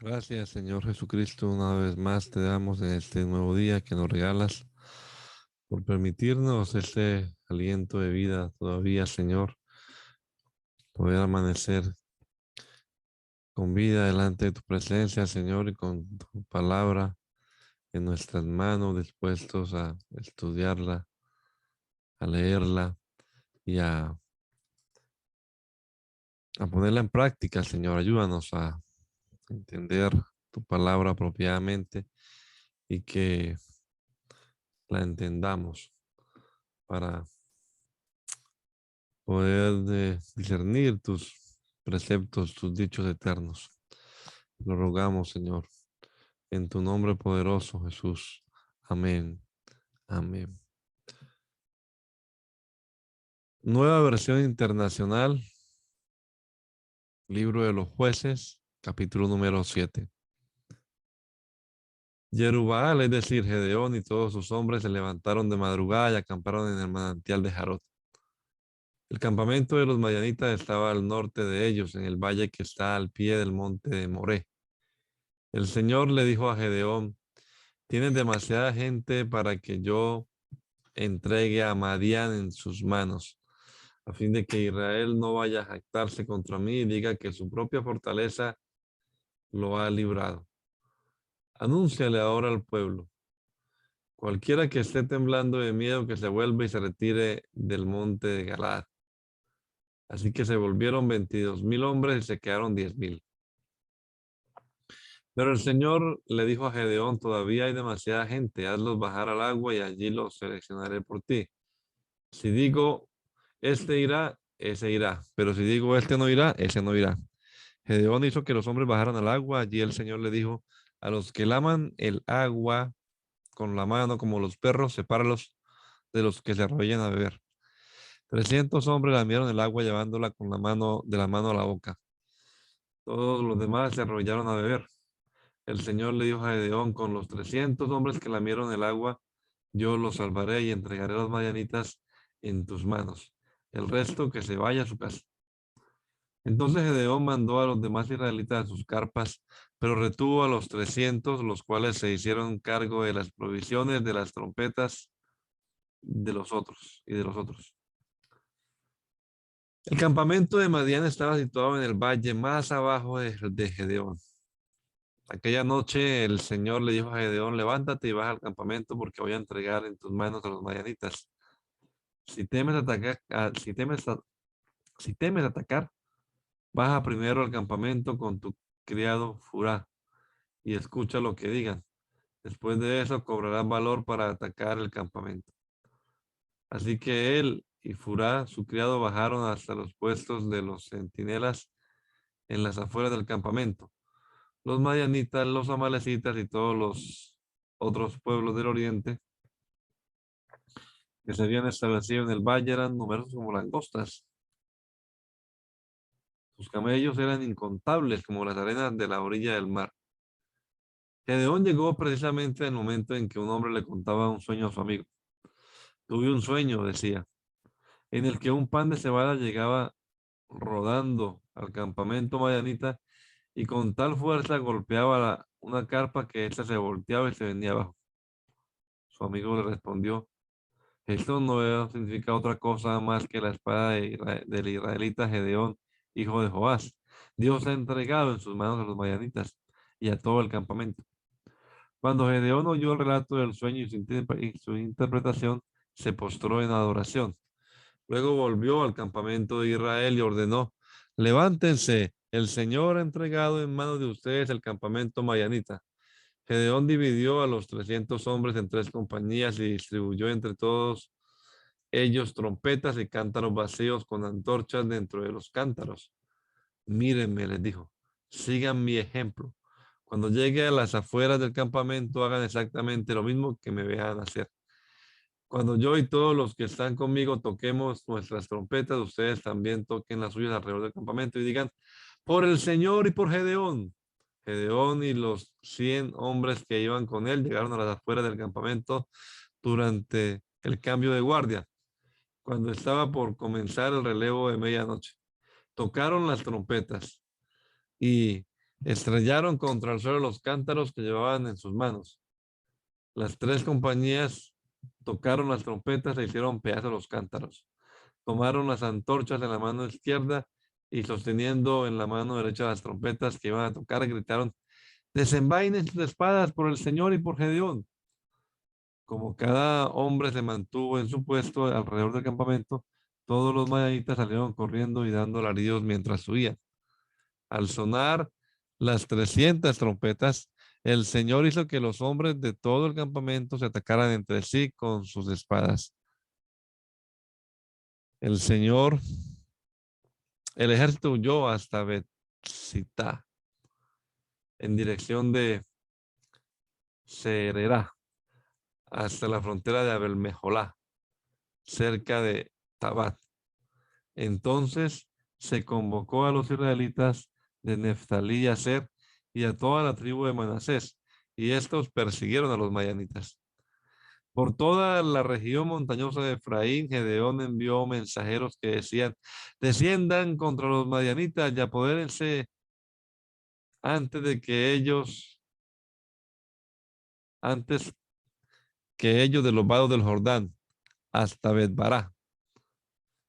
Gracias, Señor Jesucristo, una vez más te damos en este nuevo día que nos regalas por permitirnos este aliento de vida todavía, Señor, poder amanecer con vida delante de tu presencia, Señor, y con tu palabra en nuestras manos, dispuestos a estudiarla, a leerla y a ponerla en práctica, Señor. Ayúdanos a entender tu palabra apropiadamente y que la entendamos para poder discernir tus preceptos, tus dichos eternos. Lo rogamos, Señor, en tu nombre poderoso, Jesús. Amén. Amén. Nueva versión internacional, libro de los jueces, capítulo número 7. Jerubbaal, es decir, Gedeón y todos sus hombres se levantaron de madrugada y acamparon en el manantial de Jarot. El campamento de los madianitas estaba al norte de ellos, en el valle que está al pie del monte de Moré. El Señor le dijo a Gedeón: tienes demasiada gente para que yo entregue a Madián en sus manos, a fin de que Israel no vaya a jactarse contra mí y diga que su propia fortaleza lo ha librado. Anúnciale ahora al pueblo: cualquiera que esté temblando de miedo, que se vuelva y se retire del monte de Galaad. Así que se volvieron 22,000 hombres y se quedaron 10,000. Pero el Señor le dijo a Gedeón: todavía hay demasiada gente, hazlos bajar al agua y allí los seleccionaré por ti. Si digo, este irá, ese irá. Pero si digo, este no irá, ese no irá. Gedeón hizo que los hombres bajaran al agua. Allí el Señor le dijo: a los que laman el agua con la mano como los perros, sepáralos de los que se arrodillan a beber. 300 hombres lamieron el agua llevándola con la mano, de la mano a la boca. Todos los demás se arrodillaron a beber. El Señor le dijo a Gedeón: con los 300 hombres que lamieron el agua, yo los salvaré y entregaré a los madianitas en tus manos. El resto que se vaya a su casa. Entonces Gedeón mandó a los demás israelitas a sus carpas, pero retuvo a los 300, los cuales se hicieron cargo de las provisiones, de las trompetas de los otros y de los otros. El campamento de Madián estaba situado en el valle más abajo de Gedeón. Aquella noche el Señor le dijo a Gedeón: levántate y baja al campamento, porque voy a entregar en tus manos a los madianitas. Si temes atacar, si temes atacar, baja primero al campamento con tu criado Furá y escucha lo que digan. Después de eso cobrarás valor para atacar el campamento. Así que él y Furá, su criado, bajaron hasta los puestos de los centinelas en las afueras del campamento. Los madianitas, los amalecitas y todos los otros pueblos del oriente que se habían establecido en el valle eran numerosos como langostas. Sus camellos eran incontables como las arenas de la orilla del mar. Gedeón llegó precisamente en el momento en que un hombre le contaba un sueño a su amigo. Tuve un sueño, decía, en el que un pan de cebada llegaba rodando al campamento madianita y con tal fuerza golpeaba una carpa que ésta se volteaba y se venía abajo. Su amigo le respondió: esto no significa otra cosa más que la espada del israelita Gedeón, hijo de Joás. Dios ha entregado en sus manos a los madianitas y a todo el campamento. Cuando Gedeón oyó el relato del sueño y su interpretación, se postró en adoración. Luego volvió al campamento de Israel y ordenó: levántense, el Señor ha entregado en manos de ustedes el campamento madianita. Gedeón dividió a los 300 hombres en 3 compañías y distribuyó entre todos ellos trompetas y cántaros vacíos con antorchas dentro de los cántaros. Mírenme, les dijo, sigan mi ejemplo. Cuando llegue a las afueras del campamento, hagan exactamente lo mismo que me vean hacer. Cuando yo y todos los que están conmigo toquemos nuestras trompetas, ustedes también toquen las suyas alrededor del campamento y digan: por el Señor y por Gedeón. Gedeón y los 100 hombres que iban con él llegaron a las afueras del campamento durante el cambio de guardia, cuando estaba por comenzar el relevo de medianoche. Tocaron las trompetas y Estrellaron contra el suelo los cántaros que llevaban en sus manos. Las tres compañías tocaron las trompetas e hicieron pedazos los cántaros. Tomaron las antorchas en la mano izquierda y sosteniendo en la mano derecha las trompetas que iban a tocar, gritaron: desenvainen sus espadas por el Señor y por Gedeón. Como cada hombre se mantuvo en su puesto alrededor del campamento, todos los madianitas salieron corriendo y dando alaridos mientras huían. Al sonar las 300 trompetas, el Señor hizo que los hombres de todo el campamento se atacaran entre sí con sus espadas. El Señor, el ejército huyó hasta Bet-sitá, en dirección de Sererá, hasta la frontera de Abel-Meholá, cerca de Tabat. Entonces se convocó a los israelitas de Neftalí y Aser y a toda la tribu de Manasés, y estos persiguieron a los madianitas. Por toda la región montañosa de Efraín, Gedeón envió mensajeros que decían: desciendan contra los madianitas y apodérense antes de que ellos, antes que ellos de los vados del Jordán, hasta Betbará.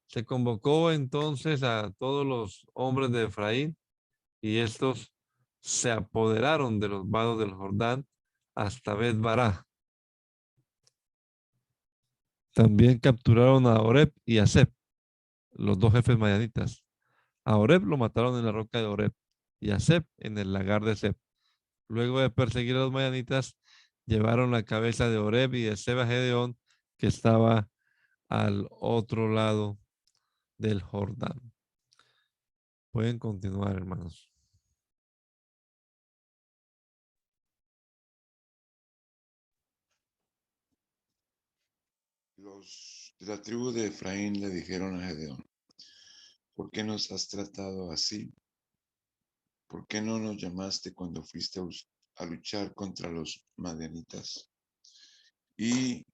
Se convocó entonces a todos los hombres de Efraín y estos se apoderaron de los vados del Jordán hasta Bet-Bará. También capturaron a Oreb y a Zeb, los dos jefes madianitas. A Oreb lo mataron en la roca de Oreb y a Zeb en el lagar de Zeb. Luego de perseguir a los madianitas, llevaron la cabeza de Oreb y de Zeb a Gedeón, que estaba al otro lado del Jordán. Pueden continuar, hermanos. Los de la tribu de Efraín le dijeron a Gedeón: ¿por qué nos has tratado así? ¿Por qué no nos llamaste cuando fuiste a luchar contra los madianitas? Y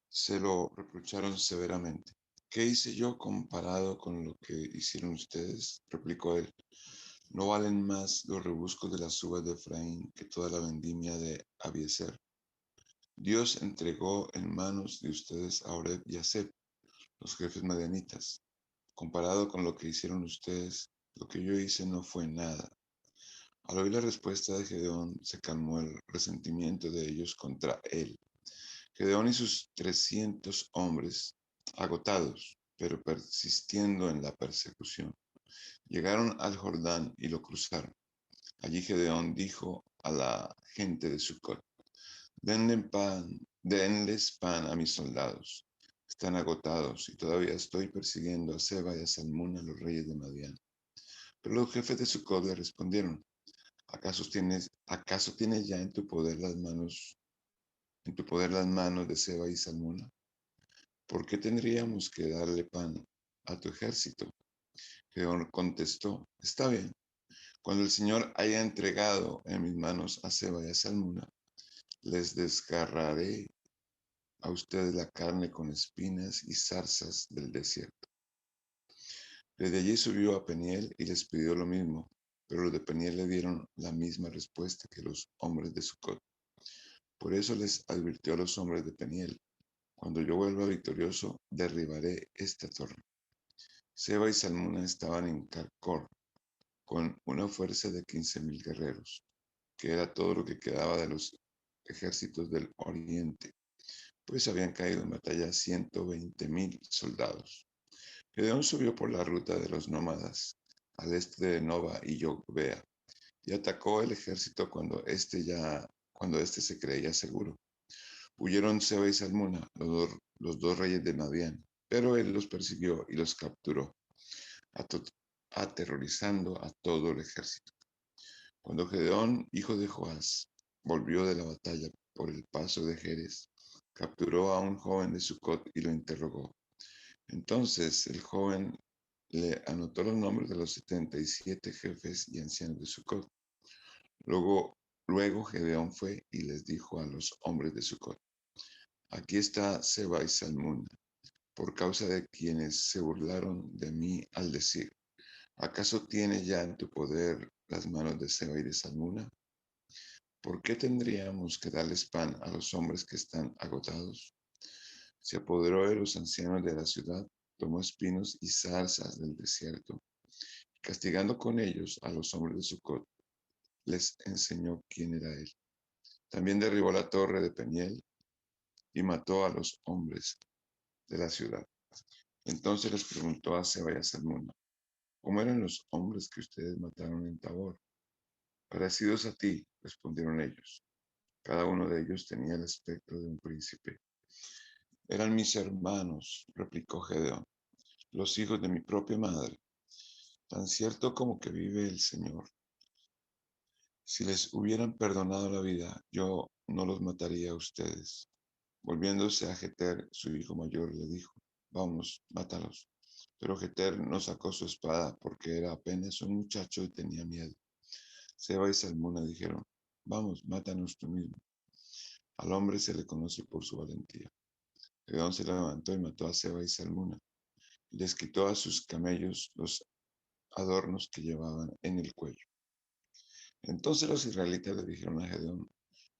se lo reprocharon severamente. ¿Qué hice yo comparado con lo que hicieron ustedes? Replicó él. ¿No valen más los rebuscos de las uvas de Efraín que toda la vendimia de Abiezer? Dios entregó en manos de ustedes a Oreb y a Zeb, los jefes madianitas. Comparado con lo que hicieron ustedes, lo que yo hice no fue nada. Al oír la respuesta de Gedeón, se calmó el resentimiento de ellos contra él. Gedeón y sus 300 hombres, agotados, pero persistiendo en la persecución, llegaron al Jordán y lo cruzaron. Allí Gedeón dijo a la gente de Sucot: denles pan a mis soldados. Están agotados y todavía estoy persiguiendo a Seba y a Salmuna, los reyes de Madián. Pero los jefes de Sucot le respondieron: ¿Acaso tienes ya en tu poder las manos de Seba y Salmuna? ¿Por qué tendríamos que darle pan a tu ejército? Gedeón contestó: está bien, cuando el Señor haya entregado en mis manos a Seba y a Salmuna, les desgarraré a ustedes la carne con espinas y zarzas del desierto. Desde allí subió a Peniel y les pidió lo mismo, pero los de Peniel le dieron la misma respuesta que los hombres de Sucot. Por eso les advirtió a los hombres de Peniel: cuando yo vuelva victorioso, derribaré esta torre. Seba y Salmuna estaban en Carcor, con una fuerza de 15,000 guerreros, que era todo lo que quedaba de los ejércitos del oriente, pues habían caído en batalla 120,000 soldados. Gedeón subió por la ruta de los nómadas, al este de Nova y Jogbea, y atacó el ejército cuando éste se creía seguro. Huyeron Seba y Salmuna, los dos reyes de Madián, pero él los persiguió y los capturó, aterrorizando a todo el ejército. Cuando Gedeón, hijo de Joás, volvió de la batalla por el paso de Jerez, capturó a un joven de Sucot y lo interrogó. Entonces el joven le anotó los nombres de los 77 jefes y ancianos de Sucot. Luego Gedeón fue y les dijo a los hombres de Sucot: aquí está Seba y Salmuna, por causa de quienes se burlaron de mí al decir: ¿acaso tienes ya en tu poder las manos de Seba y de Salmuna? ¿Por qué tendríamos que darles pan a los hombres que están agotados? Se apoderó de los ancianos de la ciudad, tomó espinos y zarzas del desierto, castigando con ellos a los hombres de Sucot, les enseñó quién era él. También derribó la torre de Peniel y mató a los hombres de la ciudad. Entonces les preguntó a Seba y a Salmuna, ¿cómo eran los hombres que ustedes mataron en Tabor? Parecidos a ti, respondieron ellos. Cada uno de ellos tenía el aspecto de un príncipe. Eran mis hermanos, replicó Gedeón, los hijos de mi propia madre. Tan cierto como que vive el Señor. Si les hubieran perdonado la vida, yo no los mataría a ustedes. Volviéndose a Jeter, su hijo mayor, le dijo, vamos, mátalos. Pero Jeter no sacó su espada porque era apenas un muchacho y tenía miedo. Seba y Salmuna dijeron, vamos, mátanos tú mismo. Al hombre se le conoce por su valentía. Gedeón se levantó y mató a Seba y Salmuna, y les quitó a sus camellos los adornos que llevaban en el cuello. Entonces los israelitas le dijeron a Gedeón,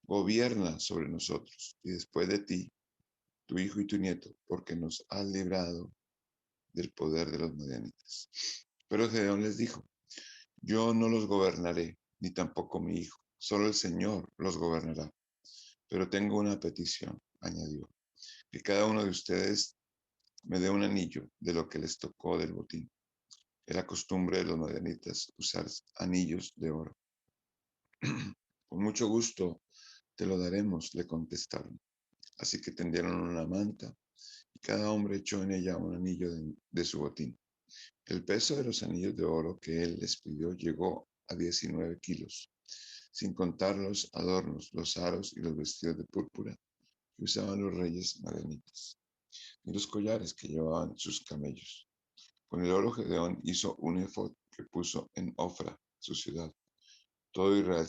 gobierna sobre nosotros, y después de ti, tu hijo y tu nieto, porque nos has librado del poder de los madianitas. Pero Gedeón les dijo, yo no los gobernaré, ni tampoco mi hijo, solo el Señor los gobernará. Pero tengo una petición, añadió, que cada uno de ustedes me dé un anillo de lo que les tocó del botín. Era costumbre de los madianitas usar anillos de oro. Con mucho gusto te lo daremos, le contestaron. Así que tendieron una manta y cada hombre echó en ella un anillo de su botín. El peso de los anillos de oro que él les pidió llegó a 19 kilos, sin contar los adornos, los aros y los vestidos de púrpura que usaban los reyes madianitas, y los collares que llevaban sus camellos. Con el oro Gedeón hizo un efod que puso en Ofra, su ciudad. Todo Israel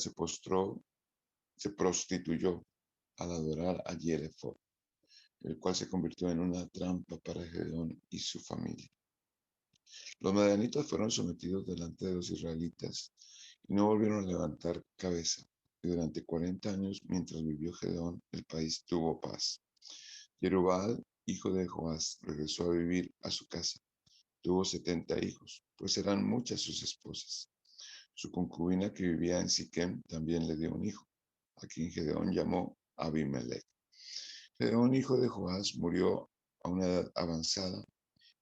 se prostituyó al adorar allí el efod, el cual se convirtió en una trampa para Gedeón y su familia. Los madianitas fueron sometidos delante de los israelitas y no volvieron a levantar cabeza. Y durante 40 años, mientras vivió Gedeón, el país tuvo paz. Jerubbaal, hijo de Joás, regresó a vivir a su casa. Tuvo 70 hijos, pues eran muchas sus esposas. Su concubina que vivía en Siquem también le dio un hijo, a quien Gedeón llamó Abimelech. Gedeón, hijo de Joás, murió a una edad avanzada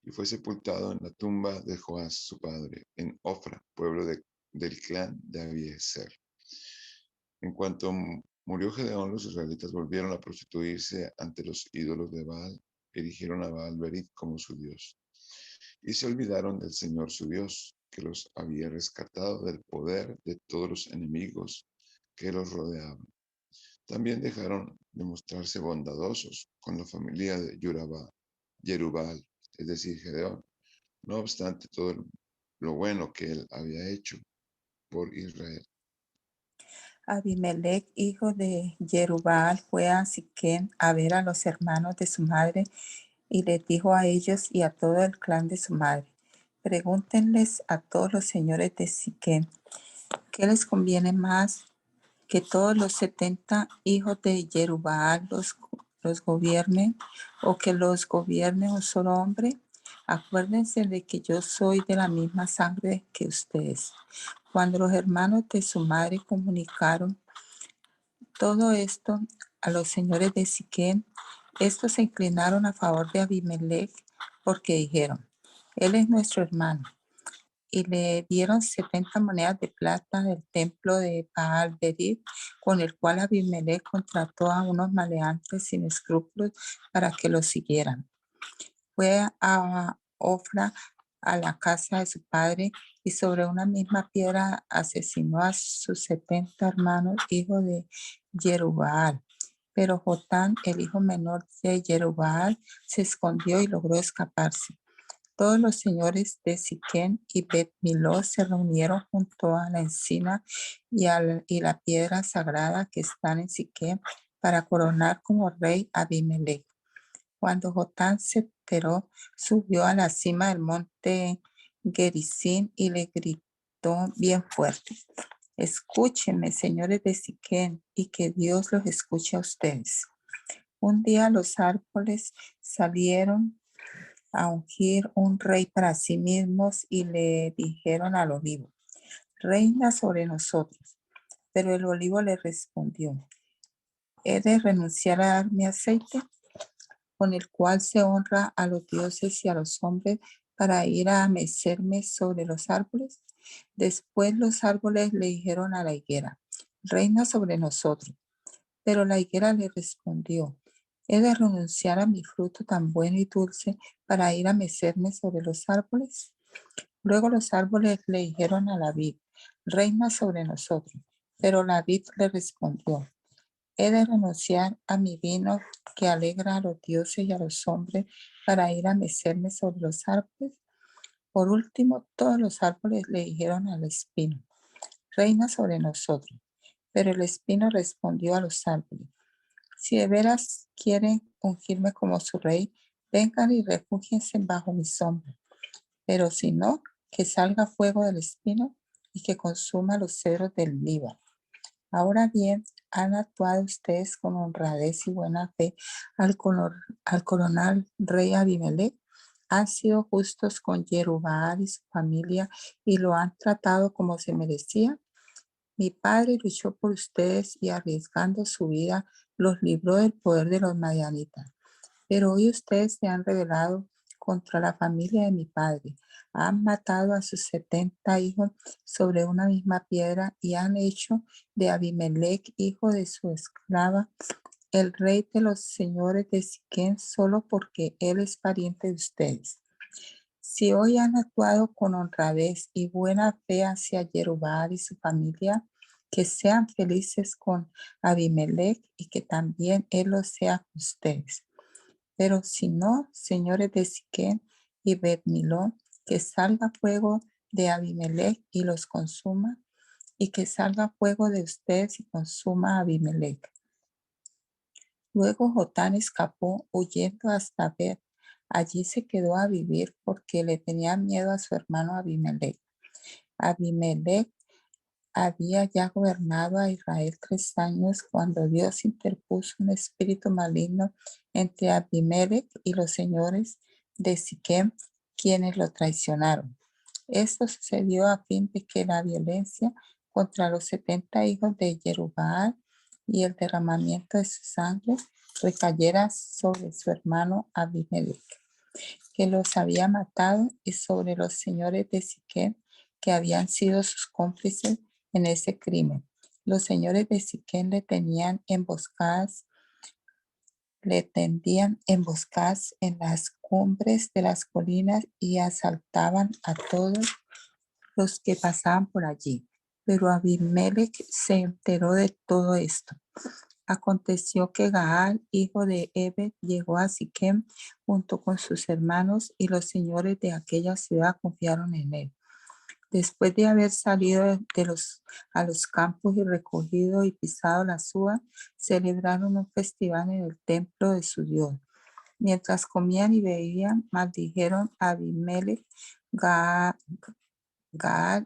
y fue sepultado en la tumba de Joás, su padre, en Ofra, pueblo del clan de Abiezer. En cuanto murió Gedeón, los israelitas volvieron a prostituirse ante los ídolos de Baal, erigieron a Baal Berit como su dios, y se olvidaron del Señor su Dios, que los había rescatado del poder de todos los enemigos que los rodeaban. También dejaron de mostrarse bondadosos con la familia de Jerubbaal, es decir, Gedeón, no obstante todo lo bueno que él había hecho por Israel. Abimelech, hijo de Jerubbaal, fue a Siquem a ver a los hermanos de su madre y les dijo a ellos y a todo el clan de su madre, pregúntenles a todos los señores de Siquem, ¿qué les conviene más? ¿Que todos los 70 hijos de Jerubbaal los gobiernen o que los gobierne un solo hombre? Acuérdense de que yo soy de la misma sangre que ustedes. Cuando los hermanos de su madre comunicaron todo esto a los señores de Siquem, estos se inclinaron a favor de Abimelech porque dijeron, él es nuestro hermano. Y le dieron 70 monedas de plata del templo de Baal Berit, con el cual Abimelech contrató a unos maleantes sin escrúpulos para que lo siguieran. Fue a Ofra, a la casa de su padre, y sobre una misma piedra asesinó a sus 70 hermanos, hijos de Jerubbaal. Pero Jotán, el hijo menor de Jerubbaal, se escondió y logró escaparse. Todos los señores de Siquem y Bet-Miló se reunieron junto a la encina y la piedra sagrada que están en Siquem para coronar como rey a Abimelech. Cuando Jotán se enteró, subió a la cima del monte Gerizim y le gritó gritó bien fuerte: escúchenme, señores de Siquén, y que Dios los escuche a ustedes. Un día los árboles salieron a ungir un rey para sí mismos y le dijeron al olivo: reina sobre nosotros. Pero el olivo le respondió: ¿he de renunciar a dar mi aceite, con el cual se honra a los dioses y a los hombres, para ir a mecerme sobre los árboles? Después los árboles le dijeron a la higuera: reina sobre nosotros. Pero la higuera le respondió: ¿he de renunciar a mi fruto tan bueno y dulce para ir a mecerme sobre los árboles? Luego los árboles le dijeron a la vid: reina sobre nosotros. Pero la vid le respondió: ¿he de renunciar a mi vino que alegra a los dioses y a los hombres para ir a mecerme sobre los árboles? Por último, todos los árboles le dijeron al espino: reina sobre nosotros. Pero el espino respondió a los árboles: si de veras quieren ungirme como su rey, vengan y refúgiense bajo mi sombra. Pero si no, que salga fuego del espino y que consuma los cedros del Líbano. Ahora bien, han actuado ustedes con honradez y buena fe al coronar rey Abimelech. Han sido justos con Jerubbaal y su familia y lo han tratado como se merecía. Mi padre luchó por ustedes y, arriesgando su vida, los libró del poder de los madianitas. Pero hoy ustedes se han rebelado contra la familia de mi padre. Han matado a sus 70 hijos sobre una misma piedra y han hecho de Abimelech, hijo de su esclava, el rey de los señores de Siquén, solo porque él es pariente de ustedes. Si hoy han actuado con honradez y buena fe hacia Jerubbaal y su familia, que sean felices con Abimelech y que también él lo sea con ustedes. Pero si no, señores de Siquén y Bet-Miló, que salga fuego de Abimelech y los consuma, y que salga fuego de ustedes y consuma a Abimelech. Luego Jotán escapó huyendo hasta Bet. Allí se quedó a vivir porque le tenía miedo a su hermano Abimelech. Abimelech había ya gobernado a Israel 3 años cuando Dios interpuso un espíritu maligno entre Abimelech y los señores de Siquem, quienes lo traicionaron. Esto sucedió a fin de que la violencia contra los 70 hijos de Jerubbaal y el derramamiento de su sangre recayera sobre su hermano Abimelech, que los había matado, y sobre los señores de Siquem, que habían sido sus cómplices en ese crimen. Los señores de Siquem le tendían emboscadas en las cumbres de las colinas y asaltaban a todos los que pasaban por allí. Pero Abimelech se enteró de todo esto. Aconteció que Gaal, hijo de Ebed, llegó a Siquem junto con sus hermanos, y los señores de aquella ciudad confiaron en él. Después de haber salido a los campos y recogido y pisado las uvas, celebraron un festival en el templo de su Dios. Mientras comían y bebían, maldijeron a Abimelech. Gaal,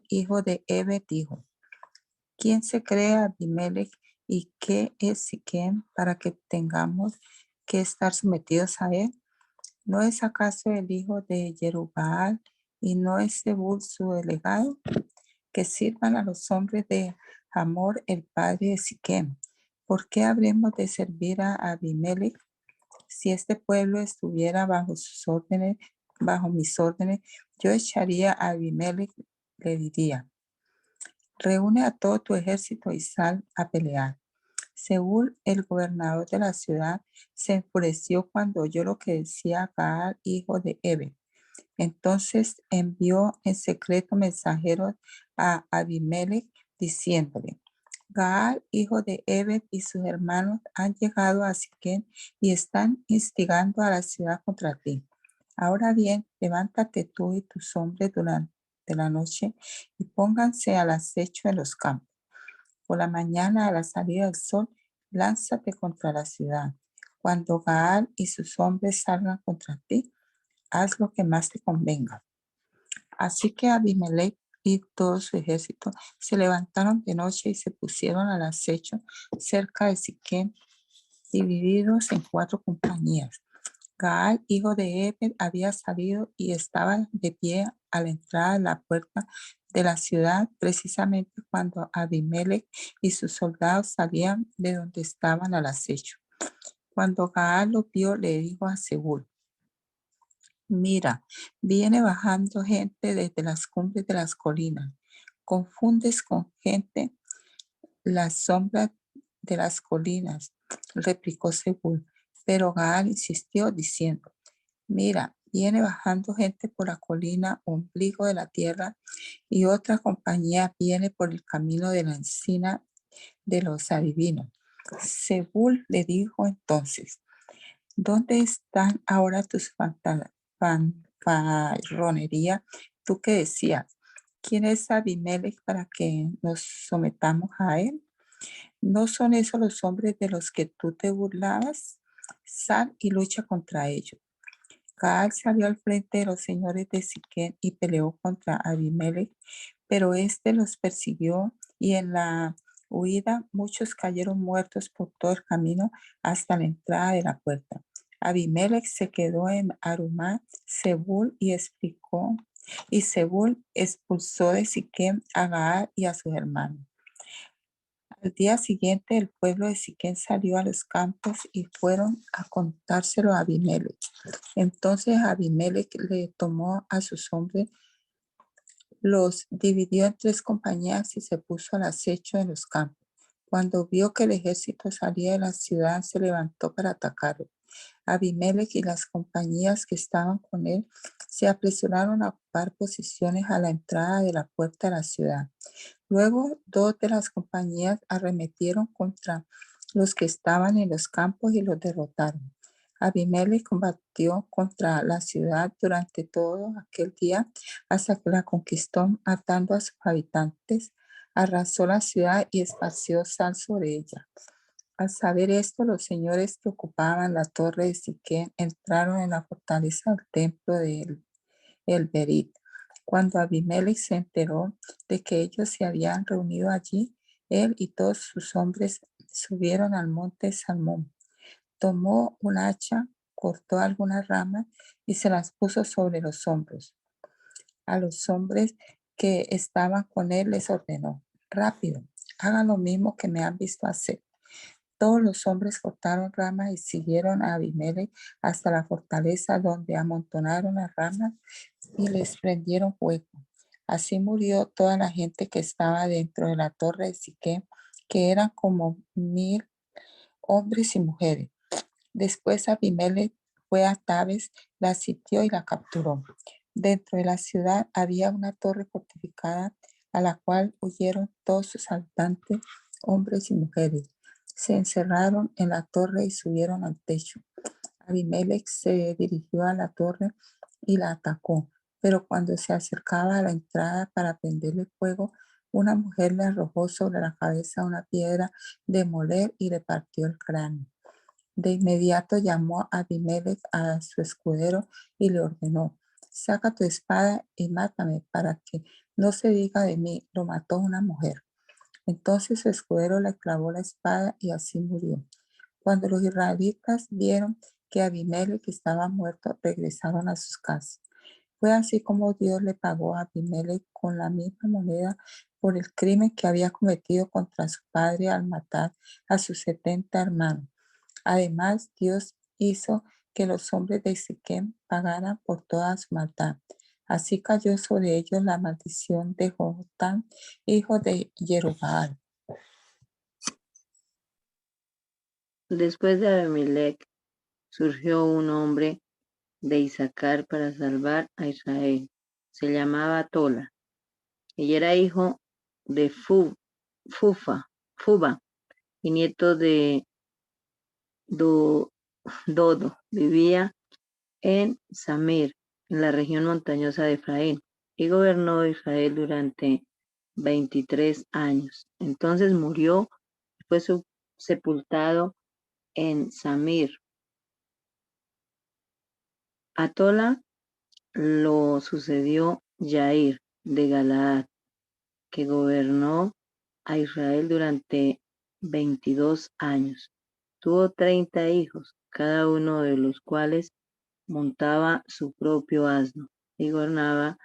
hijo de Ebed, dijo: ¿quién se cree Abimelech y qué es Siquem para que tengamos que estar sometidos a él? ¿No es acaso el hijo de Jerubbaal y no es Zebul su delegado? Que sirvan a los hombres de Hamor, el padre de Siquem. ¿Por qué habremos de servir a Abimelech? Si este pueblo estuviera bajo mis órdenes, yo echaría a Abimelech. Le diría: reúne a todo tu ejército y sal a pelear. Zebul, el gobernador de la ciudad, se enfureció cuando oyó lo que decía Gaal, hijo de Ebed. Entonces envió en secreto mensajeros a Abimelech diciéndole: Gaal, hijo de Ebed, y sus hermanos han llegado a Siquem y están instigando a la ciudad contra ti. Ahora bien, levántate tú y tus hombres durante la noche y pónganse al acecho en los campos. Por la mañana, a la salida del sol, lánzate contra la ciudad. Cuando Gaal y sus hombres salgan contra ti, haz lo que más te convenga. Así que Abimelech y todo su ejército se levantaron de noche y se pusieron al acecho cerca de Siquem, divididos en 4 compañías. Gaal, hijo de Ebed, había salido y estaba de pie a la entrada de la puerta de la ciudad, precisamente cuando Abimelech y sus soldados salían de donde estaban al acecho. Cuando Gaal lo vio, le dijo a Zebul: mira, viene bajando gente desde las cumbres de las colinas. Confundes con gente las sombras de las colinas, replicó Zebul. Pero Gaal insistió diciendo: mira, viene bajando gente por la colina ombligo de la tierra, y otra compañía viene por el camino de la encina de los adivinos. Zebul le dijo entonces: ¿dónde están ahora tus fanfarronerías? Tú que decías: ¿quién es Abimelech para que nos sometamos a él? ¿No son esos los hombres de los que tú te burlabas? Sal y lucha contra ellos. Gaal salió al frente de los señores de Siquem y peleó contra Abimelech, pero éste los persiguió, y en la huida muchos cayeron muertos por todo el camino hasta la entrada de la puerta. Abimelech se quedó en Arumá, Zebul y Zebul expulsó de Siquem a Gaal y a sus hermanos. Al día siguiente, el pueblo de Siquem salió a los campos y fueron a contárselo a Abimelech. Entonces Abimelech le tomó a sus hombres, los dividió en 3 compañías y se puso al acecho en los campos. Cuando vio que el ejército salía de la ciudad, se levantó para atacarlo. Abimelech y las compañías que estaban con él se apresuraron a ocupar posiciones a la entrada de la puerta de la ciudad. Luego 2 de las compañías arremetieron contra los que estaban en los campos y los derrotaron. Abimelech combatió contra la ciudad durante todo aquel día hasta que la conquistó, matando a sus habitantes, arrasó la ciudad y esparció sal sobre ella. Al saber esto, los señores que ocupaban la torre de Siquem entraron en la fortaleza del templo de El Berit. Cuando Abimelech se enteró de que ellos se habían reunido allí, él y todos sus hombres subieron al monte Salmón. Tomó un hacha, cortó algunas ramas y se las puso sobre los hombros. A los hombres que estaban con él les ordenó: rápido, hagan lo mismo que me han visto hacer. Todos los hombres cortaron ramas y siguieron a Abimelech hasta la fortaleza, donde amontonaron las ramas y les prendieron fuego. Así murió toda la gente que estaba dentro de la torre de Siquem, que eran como 1000 hombres y mujeres. Después Abimelech fue a Tabes, la sitió y la capturó. Dentro de la ciudad había una torre fortificada a la cual huyeron todos sus habitantes, hombres y mujeres. Se encerraron en la torre y subieron al techo. Abimelech se dirigió a la torre y la atacó, pero cuando se acercaba a la entrada para prenderle fuego, una mujer le arrojó sobre la cabeza una piedra de moler y le partió el cráneo. De inmediato llamó a Abimelech a su escudero y le ordenó: saca tu espada y mátame, para que no se diga de mí, lo mató una mujer. Entonces su escudero le clavó la espada y así murió. Cuando los israelitas vieron que Abimelech estaba muerto, regresaron a sus casas. Fue así como Dios le pagó a Abimelech con la misma moneda por el crimen que había cometido contra su padre al matar a sus 70 hermanos. Además, Dios hizo que los hombres de Siquem pagaran por toda su maldad. Así cayó sobre ellos la maldición de Jotam, hijo de Jerubbaal. Después de Abimelech surgió un hombre de Isaacar para salvar a Israel. Se llamaba Tola. Ella era hijo de Fuba y nieto de Dodo. Vivía en Samir, en la región montañosa de Efraín, y gobernó Israel durante 23 años. Entonces murió y fue sepultado en Samir. A Tola lo sucedió Yair de Galaad, que gobernó a Israel durante 22 años. Tuvo 30 hijos, cada uno de los cuales montaba su propio asno y gobernaba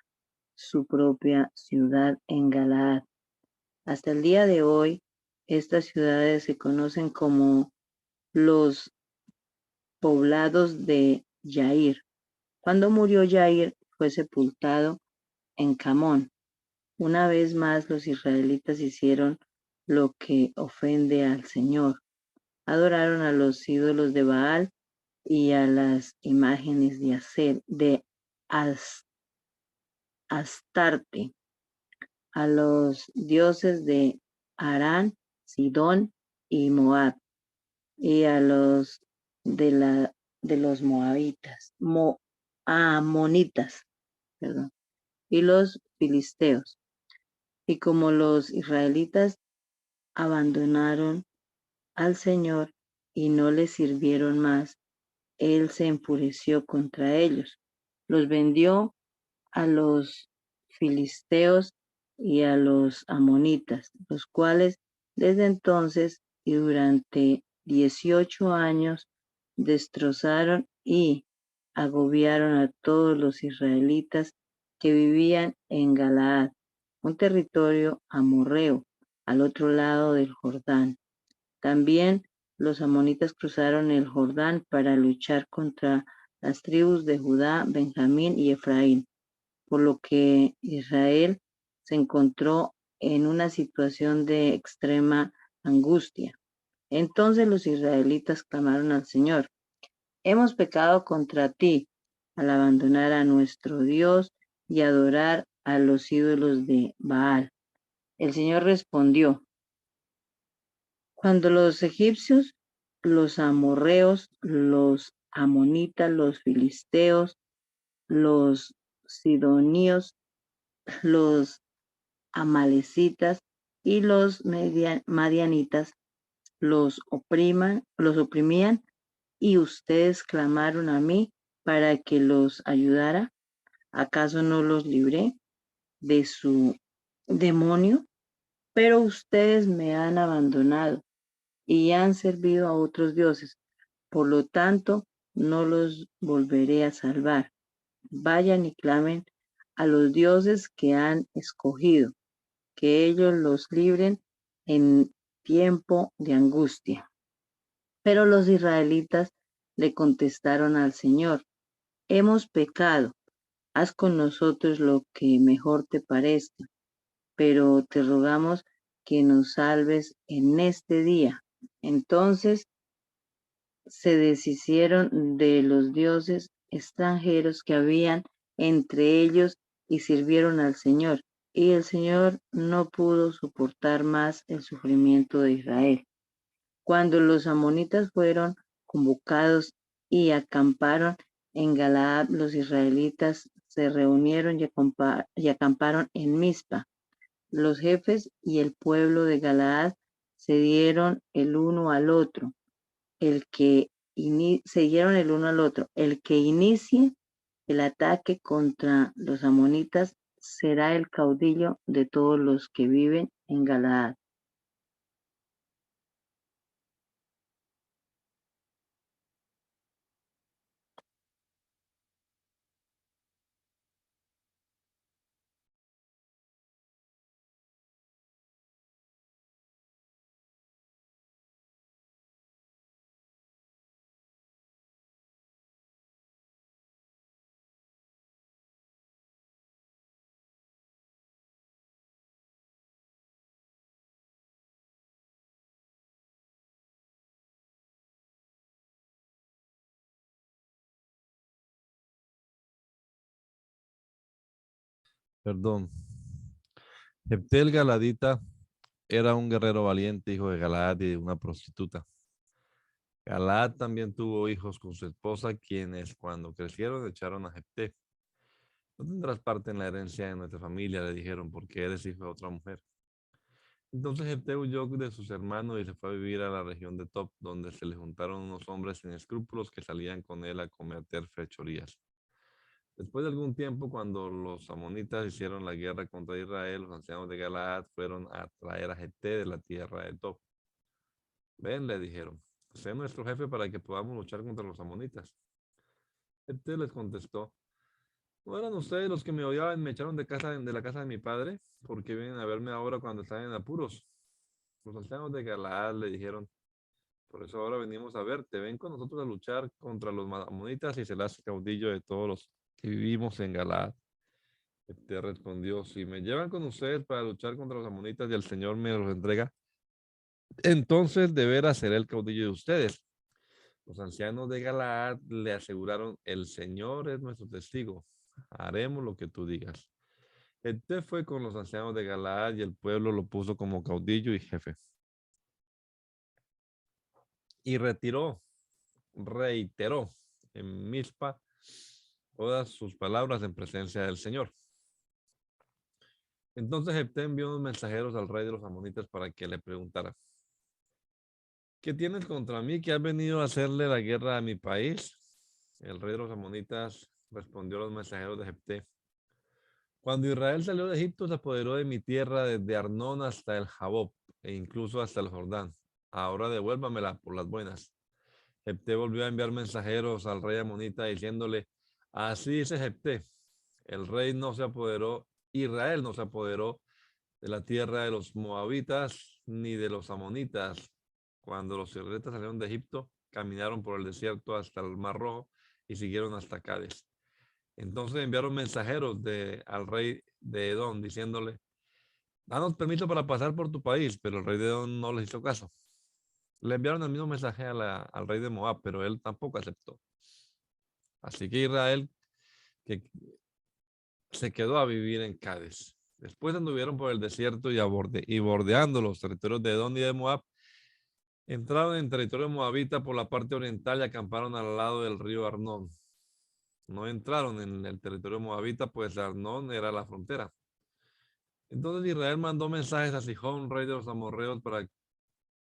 su propia ciudad en Galaad. Hasta el día de hoy, estas ciudades se conocen como los poblados de Yair. Cuando murió Yair, fue sepultado en Camón. Una vez más, los israelitas hicieron lo que ofende al Señor. Adoraron a los ídolos de Baal y a las imágenes de Astarte, a los dioses de Harán, Sidón y Moab, y a los de los moabitas, amonitas, perdón, y los filisteos. Y como los israelitas abandonaron al Señor y no le sirvieron más, Él se enfureció contra ellos. Los vendió a los filisteos y a los amonitas, los cuales desde entonces y durante 18 años destrozaron y agobiaron a todos los israelitas que vivían en Galaad, un territorio amorreo al otro lado del Jordán. También los amonitas cruzaron el Jordán para luchar contra las tribus de Judá, Benjamín y Efraín, por lo que Israel se encontró en una situación de extrema angustia. Entonces los israelitas clamaron al Señor: hemos pecado contra ti al abandonar a nuestro Dios y adorar a los ídolos de Baal. El Señor respondió: cuando los egipcios, los amorreos, los amonitas, los filisteos, los sidonios, los amalecitas y los madianitas los oprimían, y ustedes clamaron a mí para que los ayudara, ¿acaso no los libré de su demonio? Pero ustedes me han abandonado y han servido a otros dioses, por lo tanto no los volveré a salvar. Vayan y clamen a los dioses que han escogido, que ellos los libren en tiempo de angustia. Pero los israelitas le contestaron al Señor: hemos pecado, haz con nosotros lo que mejor te parezca, pero te rogamos que nos salves en este día. Entonces se deshicieron de los dioses extranjeros que habían entre ellos y sirvieron al Señor. Y el Señor no pudo soportar más el sufrimiento de Israel. Cuando los amonitas fueron convocados y acamparon en Galaad, los israelitas se reunieron y acamparon en Mizpa. Los jefes y el pueblo de Galaad se dieron el uno al otro. Se dieron el uno al otro. El que inicie el ataque contra los amonitas será el caudillo de todos los que viven en Galaad. Perdón. Jefté el Galadita era un guerrero valiente, hijo de Galaad y de una prostituta. Galaad también tuvo hijos con su esposa, quienes cuando crecieron echaron a Jefté. No tendrás parte en la herencia de nuestra familia, le dijeron, porque eres hijo de otra mujer. Entonces Jefté huyó de sus hermanos y se fue a vivir a la región de Top, donde se le juntaron unos hombres sin escrúpulos que salían con él a cometer fechorías. Después de algún tiempo, cuando los amonitas hicieron la guerra contra Israel, los ancianos de Galaad fueron a traer a Jefté de la tierra de Tob. Ven, le dijeron, sé nuestro jefe para que podamos luchar contra los amonitas. Jefté les contestó, ¿no eran ustedes los que me odiaban y me echaron de la casa de mi padre? ¿Por qué vienen a verme ahora cuando están en apuros? Los ancianos de Galaad le dijeron, por eso ahora venimos a verte, ven con nosotros a luchar contra los amonitas y serás caudillo de todos los que vivimos en Galaad. Jefté respondió, si me llevan con ustedes para luchar contra los amonitas y el Señor me los entrega, entonces de veras seré el caudillo de ustedes. Los ancianos de Galaad le aseguraron, el Señor es nuestro testigo, haremos lo que tú digas. Jefté fue con los ancianos de Galaad y el pueblo lo puso como caudillo y jefe. Y reiteró en Mizpa todas sus palabras en presencia del Señor. Entonces Jefté envió unos mensajeros al rey de los amonitas para que le preguntara, ¿qué tienes contra mí que has venido a hacerle la guerra a mi país? El rey de los amonitas respondió a los mensajeros de Jefté, cuando Israel salió de Egipto se apoderó de mi tierra desde Arnón hasta el Jaboc e incluso hasta el Jordán. Ahora devuélvamela por las buenas. Jefté volvió a enviar mensajeros al rey amonita diciéndole, así dice Jefté, el rey no se apoderó, Israel no se apoderó de la tierra de los moabitas ni de los amonitas. Cuando los israelitas salieron de Egipto, caminaron por el desierto hasta el Mar Rojo y siguieron hasta Cádiz. Entonces enviaron mensajeros al rey de Edom diciéndole, danos permiso para pasar por tu país, pero el rey de Edom no les hizo caso. Le enviaron el mismo mensaje al rey de Moab, pero él tampoco aceptó. Así que Israel que se quedó a vivir en Cádiz. Después anduvieron por el desierto y bordeando los territorios de Edom y de Moab, entraron en territorio moabita por la parte oriental y acamparon al lado del río Arnón. No entraron en el territorio moabita, pues Arnón era la frontera. Entonces Israel mandó mensajes a Sihón, rey de los amorreos, para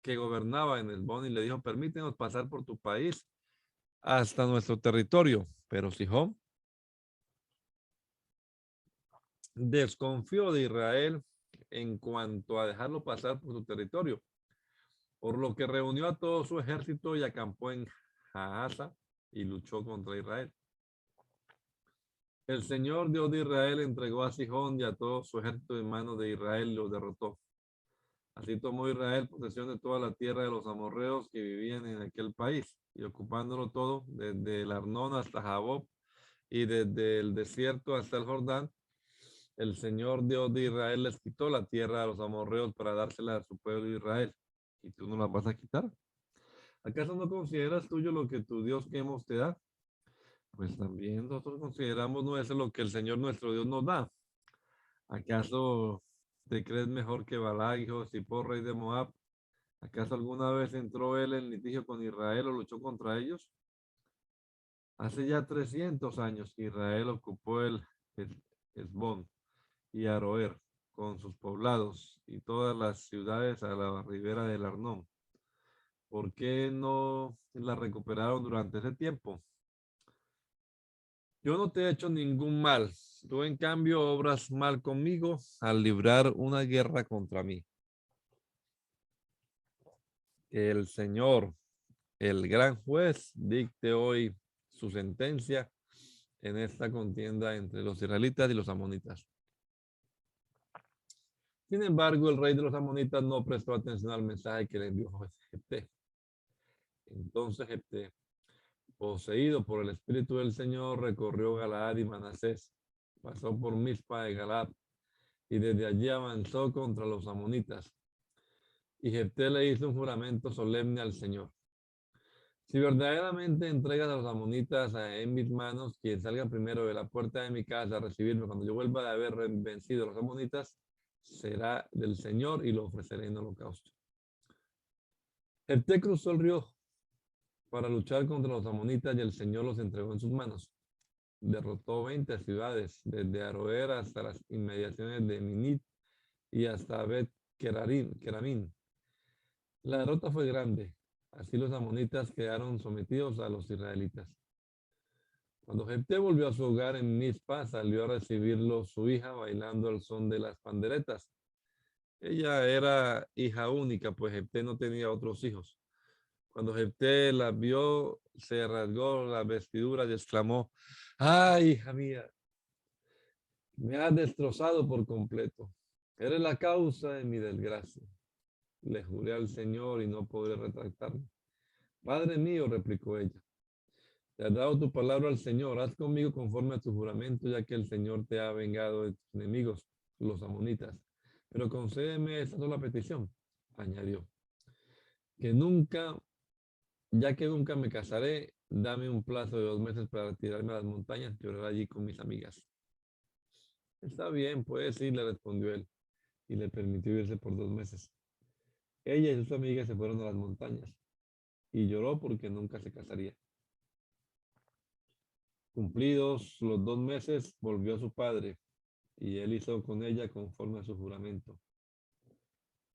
que gobernaba en Hesbón, y le dijo, permítenos pasar por tu país hasta nuestro territorio. Pero Sihón desconfió de Israel en cuanto a dejarlo pasar por su territorio, por lo que reunió a todo su ejército y acampó en Jahaza y luchó contra Israel. El Señor Dios de Israel entregó a Sihón y a todo su ejército en manos de Israel y los derrotó. Así tomó Israel posesión de toda la tierra de los amorreos que vivían en aquel país, y ocupándolo todo, desde el Arnón hasta Jaboc y desde el desierto hasta el Jordán, el Señor Dios de Israel les quitó la tierra a los amorreos para dársela a su pueblo de Israel. ¿Y tú no la vas a quitar? ¿Acaso no consideras tuyo lo que tu Dios Quemos te da? Pues también nosotros consideramos nuestro lo que el Señor nuestro Dios nos da. ¿Acaso te crees mejor que Balac, hijo de Zippor, rey de Moab? ¿Acaso alguna vez entró él en litigio con Israel o luchó contra ellos? Hace ya 300 años que Israel ocupó el Hesbón y Aroer con sus poblados y todas las ciudades a la ribera del Arnón. ¿Por qué no la recuperaron durante ese tiempo? Yo no te he hecho ningún mal. Tú, en cambio, obras mal conmigo al librar una guerra contra mí. El Señor, el gran juez, dicte hoy su sentencia en esta contienda entre los israelitas y los amonitas. Sin embargo, el rey de los amonitas no prestó atención al mensaje que le envió Jefté. Entonces Jefté, poseído por el Espíritu del Señor, recorrió Galaad y Manasés, pasó por Mizpa de Galaad y desde allí avanzó contra los amonitas. Y Jefté le hizo un juramento solemne al Señor. Si verdaderamente entregas a los amonitas en mis manos, quien salga primero de la puerta de mi casa a recibirme cuando yo vuelva de haber vencido a los amonitas, será del Señor y lo ofreceré en holocausto. Jefté cruzó el río para luchar contra los amonitas y el Señor los entregó en sus manos. Derrotó 20 ciudades, desde Aroer hasta las inmediaciones de Minit y hasta Bet-Keramín. La derrota fue grande. Así los amonitas quedaron sometidos a los israelitas. Cuando Jefté volvió a su hogar en Mizpa, salió a recibirlo su hija bailando al son de las panderetas. Ella era hija única, pues Jefté no tenía otros hijos. Cuando Jefté la vio, se rasgó las vestiduras y exclamó: ¡Ay, hija mía! Me has destrozado por completo. Eres la causa de mi desgracia. Le juré al Señor y no podré retractarme. Padre mío, replicó ella, te has dado tu palabra al Señor. Haz conmigo conforme a tu juramento, ya que el Señor te ha vengado de tus enemigos, los amonitas. Pero concédeme esta sola petición, añadió, que nunca, ya que nunca me casaré, dame un plazo de 2 meses para retirarme a las montañas y orar allí con mis amigas. Está bien, pues sí, le respondió él, y le permitió irse por 2 meses. Ella y sus amigas se fueron a las montañas, y lloró porque nunca se casaría. Cumplidos los 2 meses, volvió a su padre, y él hizo con ella conforme a su juramento.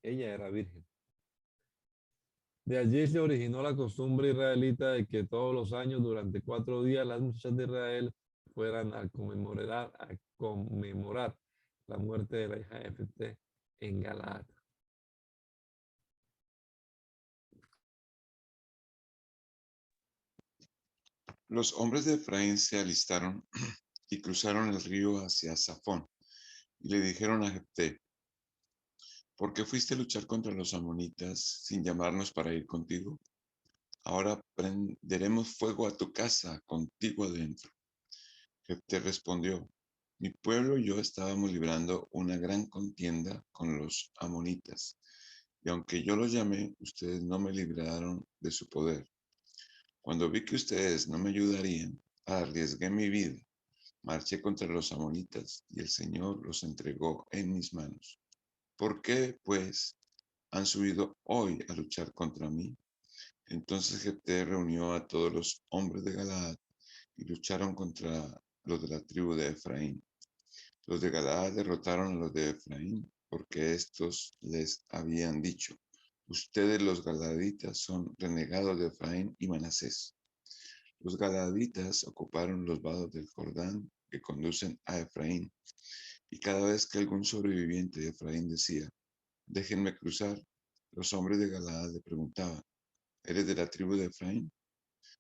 Ella era virgen. De allí se originó la costumbre israelita de que todos los años, durante 4 días, las muchachas de Israel fueran a conmemorar la muerte de la hija de Jefté en Galaad. Los hombres de Efraín se alistaron y cruzaron el río hacia Zafón y le dijeron a Jefté: ¿por qué fuiste a luchar contra los amonitas sin llamarnos para ir contigo? Ahora prenderemos fuego a tu casa contigo adentro. Jefté respondió: mi pueblo y yo estábamos librando una gran contienda con los amonitas, y aunque yo los llamé, ustedes no me libraron de su poder. Cuando vi que ustedes no me ayudarían, arriesgué mi vida, marché contra los amonitas, y el Señor los entregó en mis manos. ¿Por qué, pues, han subido hoy a luchar contra mí? Entonces Jefté reunió a todos los hombres de Galaad y lucharon contra los de la tribu de Efraín. Los de Galaad derrotaron a los de Efraín porque estos les habían dicho: ustedes los galaaditas son renegados de Efraín y Manasés. Los galaaditas ocuparon los vados del Jordán que conducen a Efraín, y cada vez que algún sobreviviente de Efraín decía: déjenme cruzar, los hombres de Galaad le preguntaban: ¿eres de la tribu de Efraín?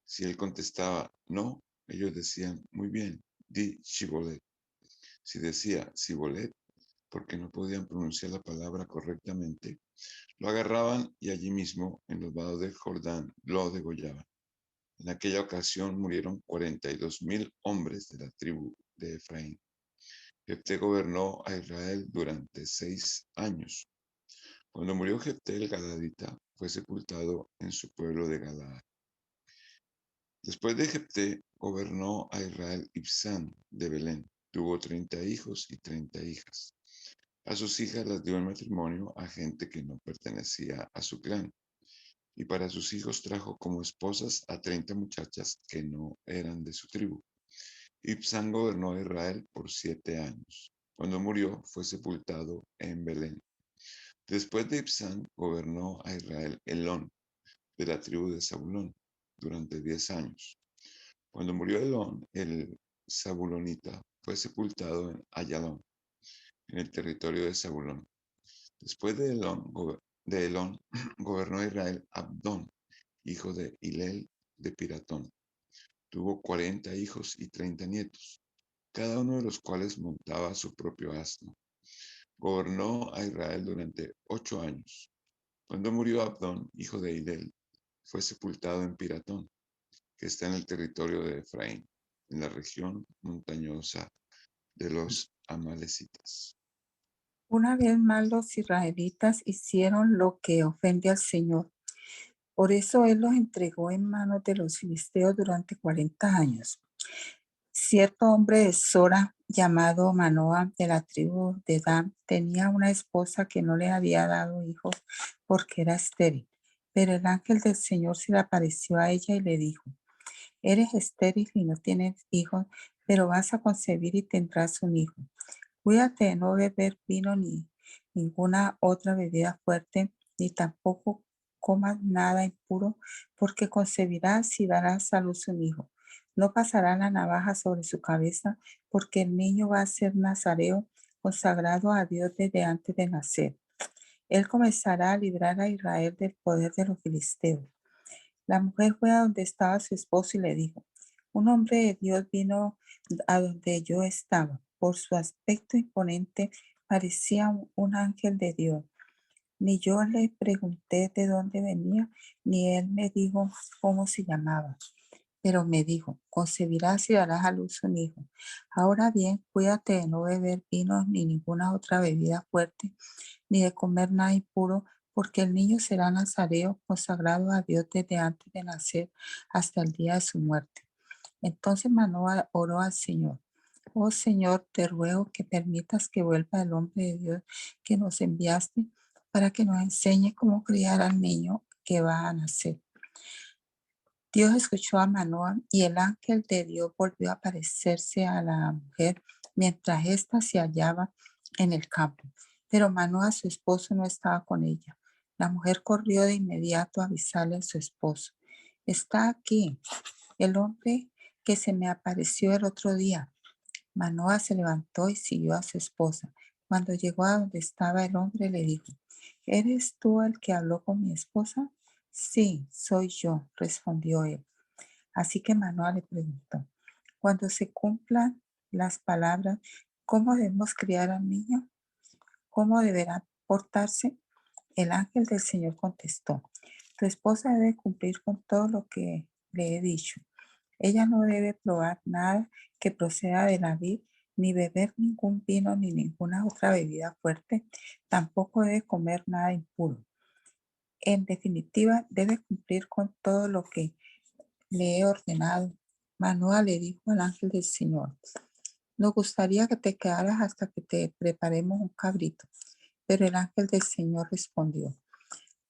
Si él contestaba no, ellos decían: muy bien, di Shibolet. Si decía Sibolet, porque no podían pronunciar la palabra correctamente, lo agarraban y allí mismo, en los vados del Jordán, lo degollaban. En aquella ocasión murieron 42,000 hombres de la tribu de Efraín. Jefté gobernó a Israel durante 6 años. Cuando murió Jefté el Galadita, fue sepultado en su pueblo de Galaad. Después de Jefté, gobernó a Israel Ibzán de Belén. Tuvo 30 hijos y 30 hijas. A sus hijas las dio en matrimonio a gente que no pertenecía a su clan. Y para sus hijos trajo como esposas a 30 muchachas que no eran de su tribu. Ibzán gobernó a Israel por 7 años. Cuando murió, fue sepultado en Belén. Después de Ibzán, gobernó a Israel Elón, de la tribu de Zabulón, durante 10 años. Cuando murió Elón, el Zabulonita, fue sepultado en Ayalón, en el territorio de Zabulón. Después de Elón, gobernó Israel Abdón, hijo de Hilel de Piratón. Tuvo 40 hijos y 30 nietos, cada uno de los cuales montaba su propio asno. Gobernó a Israel durante 8 años. Cuando murió Abdón, hijo de Hilel, fue sepultado en Piratón, que está en el territorio de Efraín, en la región montañosa de los amalecitas. Una vez más los israelitas hicieron lo que ofende al Señor. Por eso Él los entregó en manos de los filisteos durante 40 años. Cierto hombre de Sora, llamado Manoa, de la tribu de Dan, tenía una esposa que no le había dado hijos porque era estéril. Pero el ángel del Señor se le apareció a ella y le dijo: eres estéril y no tienes hijos, pero vas a concebir y tendrás un hijo. Cuídate de no beber vino ni ninguna otra bebida fuerte, ni tampoco comas nada impuro, porque concebirás y darás a luz un hijo. No pasará la navaja sobre su cabeza, porque el niño va a ser nazareo, consagrado a Dios desde antes de nacer. Él comenzará a librar a Israel del poder de los filisteos. La mujer fue a donde estaba su esposo y le dijo: un hombre de Dios vino a donde yo estaba. Por su aspecto imponente parecía un ángel de Dios. Ni yo le pregunté de dónde venía, ni él me dijo cómo se llamaba. Pero me dijo: concebirás y darás a luz un hijo. Ahora bien, cuídate de no beber vino ni ninguna otra bebida fuerte, ni de comer nada impuro, porque el niño será nazareo, consagrado a Dios desde antes de nacer hasta el día de su muerte. Entonces Manoah oró al Señor: oh Señor, te ruego que permitas que vuelva el hombre de Dios que nos enviaste, para que nos enseñe cómo criar al niño que va a nacer. Dios escuchó a Manoah, y el ángel de Dios volvió a aparecerse a la mujer mientras ésta se hallaba en el campo. Pero Manoah, su esposo, no estaba con ella. La mujer corrió de inmediato a avisarle a su esposo: está aquí el hombre que se me apareció el otro día. Manoah se levantó y siguió a su esposa. Cuando llegó a donde estaba el hombre, le dijo: ¿eres tú el que habló con mi esposa? Sí, soy yo, respondió él. Así que Manoah le preguntó: cuando se cumplan las palabras, ¿cómo debemos criar al niño? ¿Cómo deberá portarse? El ángel del Señor contestó: tu esposa debe cumplir con todo lo que le he dicho. Ella no debe probar nada que proceda de la vid, ni beber ningún vino ni ninguna otra bebida fuerte. Tampoco debe comer nada impuro. En definitiva, debe cumplir con todo lo que le he ordenado. Manoah le dijo al ángel del Señor: nos gustaría que te quedaras hasta que te preparemos un cabrito. Pero el ángel del Señor respondió: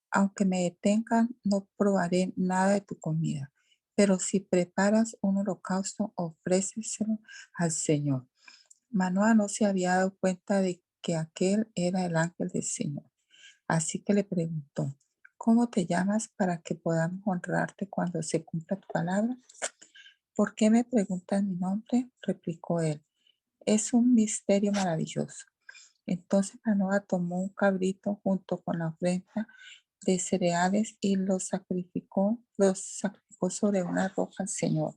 aunque me detengan, no probaré nada de tu comida. Pero si preparas un holocausto, ofréceselo al Señor. Manoah no se había dado cuenta de que aquel era el ángel del Señor. Así que le preguntó: ¿cómo te llamas, para que podamos honrarte cuando se cumpla tu palabra? ¿Por qué me preguntas mi nombre?, replicó él. Es un misterio maravilloso. Entonces Manoah tomó un cabrito junto con la ofrenda de cereales y los sacrificó sobre una roca al Señor.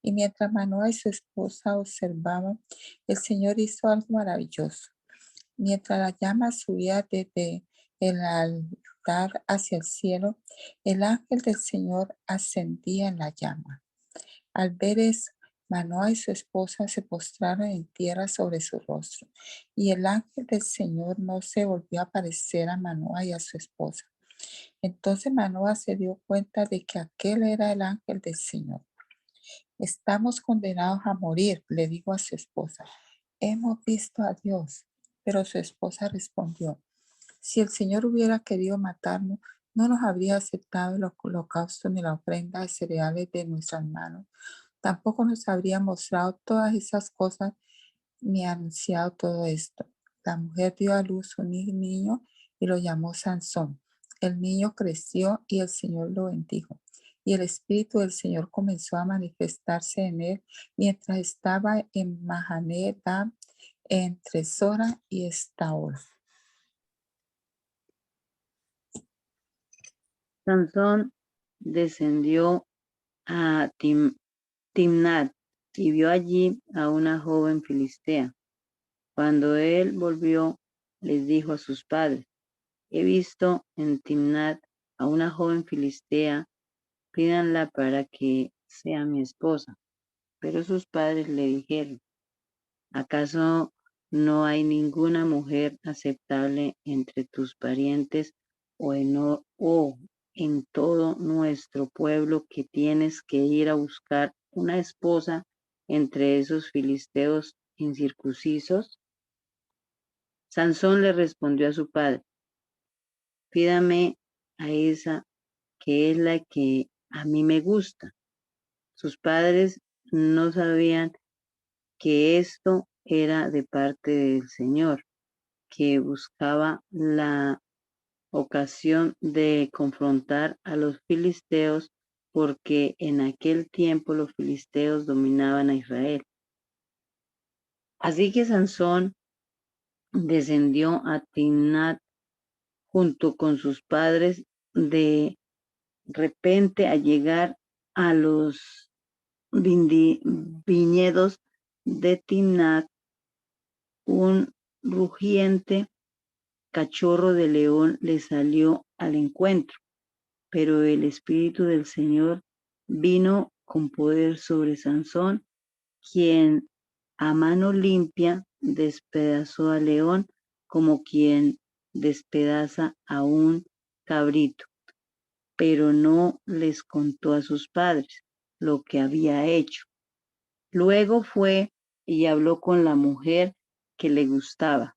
Y mientras Manoah y su esposa observaban, el Señor hizo algo maravilloso. Mientras la llama subía desde el altar hacia el cielo, el ángel del Señor ascendía en la llama. Al ver eso, Manoah y su esposa se postraron en tierra sobre su rostro, y el ángel del Señor no se volvió a aparecer a Manoah y a su esposa. Entonces Manoah se dio cuenta de que aquel era el ángel del Señor. Estamos condenados a morir, le dijo a su esposa. Hemos visto a Dios. Pero su esposa respondió: si el Señor hubiera querido matarnos, no nos habría aceptado el holocausto ni la ofrenda de cereales de nuestras manos. Tampoco nos habría mostrado todas esas cosas ni anunciado todo esto. La mujer dio a luz un niño y lo llamó Sansón. El niño creció y el Señor lo bendijo. Y el Espíritu del Señor comenzó a manifestarse en él mientras estaba en Mahané Dan, entre Sora y Estaol. Sansón descendió a Timnat y vio allí a una joven filistea. Cuando él volvió, les dijo a sus padres: he visto en Timnat a una joven filistea, pídanla para que sea mi esposa. Pero sus padres le dijeron: ¿acaso no hay ninguna mujer aceptable entre tus parientes o en todo nuestro pueblo, que tienes que ir a buscar una esposa entre esos filisteos incircuncisos? Sansón le respondió a su padre: pídame a esa, que es la que a mí me gusta. Sus padres no sabían que esto era de parte del Señor, que buscaba la ocasión de confrontar a los filisteos porque en aquel tiempo los filisteos dominaban a Israel. Así que Sansón descendió a Timnat junto con sus padres. De repente, al llegar a los viñedos de Timnat, un rugiente cachorro de león le salió al encuentro, pero el Espíritu del Señor vino con poder sobre Sansón, quien a mano limpia despedazó al león como quien despedaza a un cabrito, pero no les contó a sus padres lo que había hecho. Luego fue y habló con la mujer que le gustaba.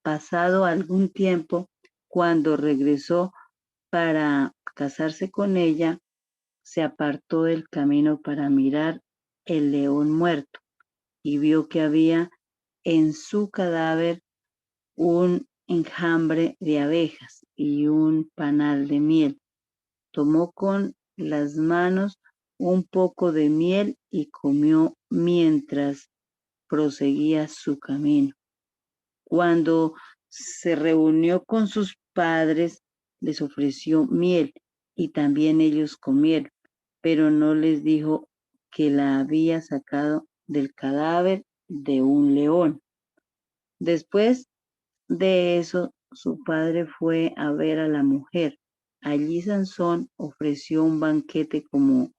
Pasado algún tiempo, cuando regresó para casarse con ella, se apartó del camino para mirar el león muerto y vio que había en su cadáver un enjambre de abejas y un panal de miel. Tomó con las manos un poco de miel y comió mientras proseguía su camino. Cuando se reunió con sus padres, les ofreció miel y también ellos comieron, pero no les dijo que la había sacado del cadáver de un león. Después de eso, su padre fue a ver a la mujer. Allí Sansón ofreció un banquete como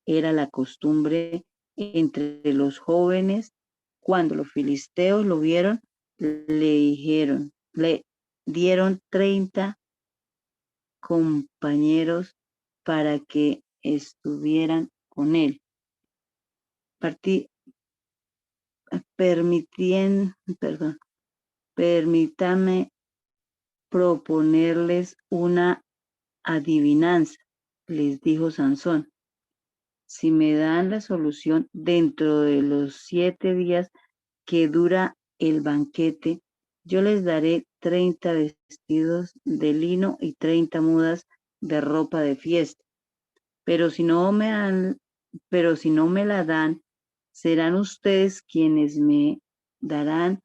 era la costumbre entre los jóvenes. Cuando los filisteos lo vieron, le dieron 30 compañeros para que estuvieran con él. Permítame proponerles una adivinanza, les dijo Sansón. Si me dan la solución dentro de los 7 días que dura el banquete, yo les daré 30 vestidos de lino y 30 mudas de ropa de fiesta. Pero si no me la dan, serán ustedes quienes me darán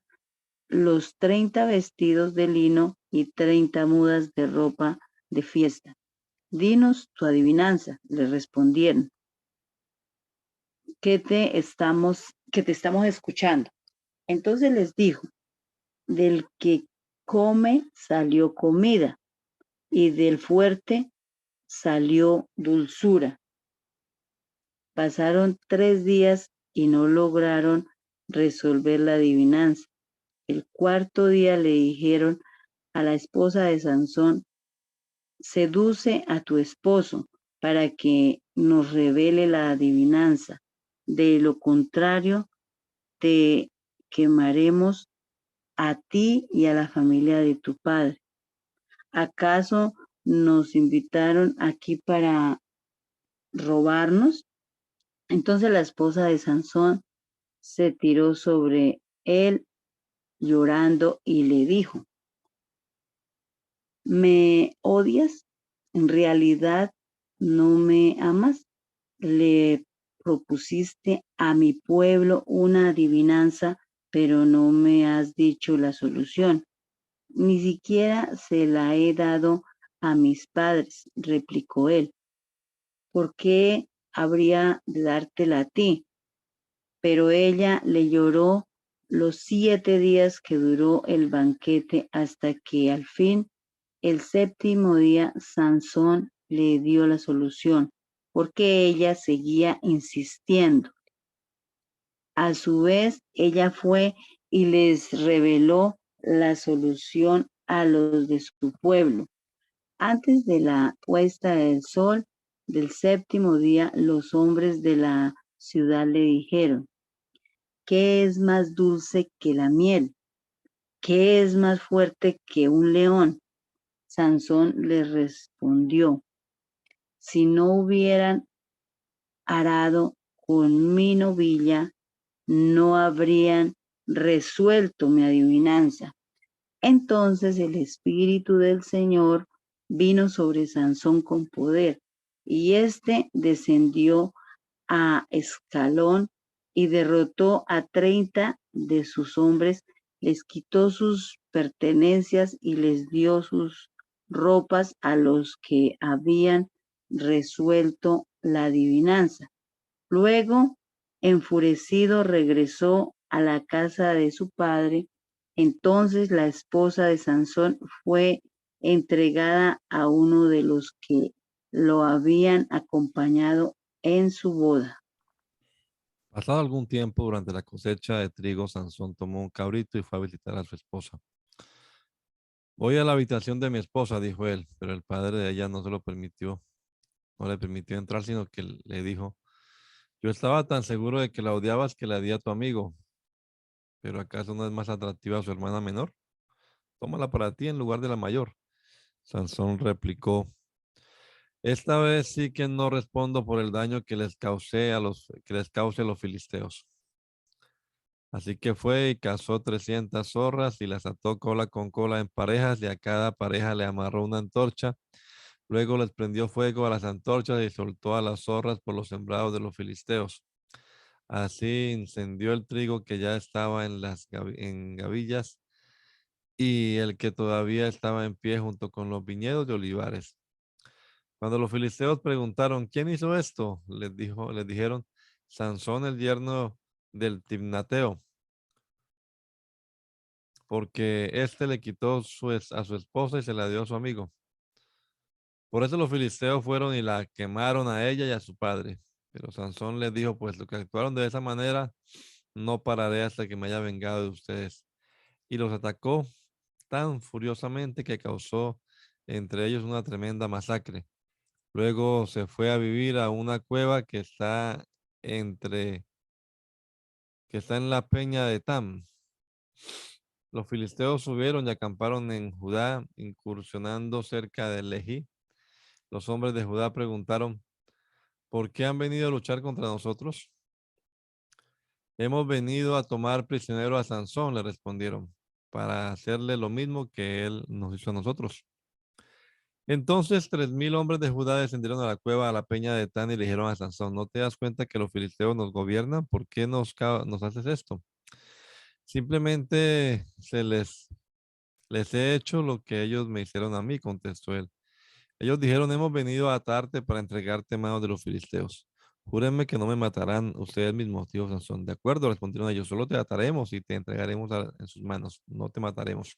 los 30 vestidos de lino y 30 mudas de ropa de fiesta. Dinos tu adivinanza, le respondieron, que te estamos escuchando. Entonces les dijo, del que come salió comida y del fuerte salió dulzura. Pasaron 3 días y no lograron resolver la adivinanza. El 4º día le dijeron a la esposa de Sansón, seduce a tu esposo para que nos revele la adivinanza. De lo contrario, te quemaremos a ti y a la familia de tu padre. ¿Acaso nos invitaron aquí para robarnos? Entonces la esposa de Sansón se tiró sobre él llorando y le dijo, ¿me odias? En realidad no me amas. Le propusiste a mi pueblo una adivinanza, pero no me has dicho la solución. Ni siquiera se la he dado a mis padres, replicó él. ¿Por qué habría de dártela a ti? Pero ella le lloró los 7 días que duró el banquete hasta que al fin, el 7º día, Sansón le dio la solución, porque ella seguía insistiendo. A su vez, ella fue y les reveló la solución a los de su pueblo. Antes de la puesta del sol del 7º día, los hombres de la ciudad le dijeron, ¿qué es más dulce que la miel? ¿Qué es más fuerte que un león? Sansón les respondió, si no hubieran arado con mi novilla, no habrían resuelto mi adivinanza. Entonces el Espíritu del Señor vino sobre Sansón con poder, y éste descendió a Escalón y derrotó a 30 de sus hombres, les quitó sus pertenencias y les dio sus ropas a los que habían resuelto la adivinanza. Luego, enfurecido, regresó a la casa de su padre. Entonces la esposa de Sansón fue entregada a uno de los que lo habían acompañado en su boda. Pasado algún tiempo, durante la cosecha de trigo, Sansón tomó un cabrito y fue a visitar a su esposa. Voy a la habitación de mi esposa, dijo él, pero el padre de ella no se lo permitió, no le permitió entrar, sino que le dijo, yo estaba tan seguro de que la odiabas que la di a tu amigo, pero ¿acaso no es más atractiva su hermana menor? Tómala para ti en lugar de la mayor. Sansón replicó, esta vez sí que no respondo por el daño que les cause a los filisteos. Así que fue y cazó 300 zorras y las ató cola con cola en parejas y a cada pareja le amarró una antorcha. Luego les prendió fuego a las antorchas y soltó a las zorras por los sembrados de los filisteos. Así incendió el trigo que ya estaba en gavillas y el que todavía estaba en pie junto con los viñedos de olivares. Cuando los filisteos preguntaron, ¿quién hizo esto? Les dijeron, Sansón, el yerno del Timnateo, porque éste le quitó a su esposa y se la dio a su amigo. Por eso los filisteos fueron y la quemaron a ella y a su padre. Pero Sansón les dijo, pues lo que actuaron de esa manera, no pararé hasta que me haya vengado de ustedes. Y los atacó tan furiosamente que causó entre ellos una tremenda masacre. Luego se fue a vivir a una cueva entre, que está en la peña de Tam. Los filisteos subieron y acamparon en Judá, incursionando cerca de Lehi. Los hombres de Judá preguntaron, ¿por qué han venido a luchar contra nosotros? Hemos venido a tomar prisionero a Sansón, le respondieron, para hacerle lo mismo que él nos hizo a nosotros. Entonces 3,000 hombres de Judá descendieron a la cueva, a la peña de Tan, y le dijeron a Sansón, ¿no te das cuenta que los filisteos nos gobiernan? ¿Por qué nos haces esto? Simplemente les he hecho lo que ellos me hicieron a mí, contestó él. Ellos dijeron, hemos venido a atarte para entregarte en manos de los filisteos. Júrenme que no me matarán ustedes mismos, dijo Sansón. De acuerdo, respondieron ellos, solo te ataremos y te entregaremos en sus manos, no te mataremos.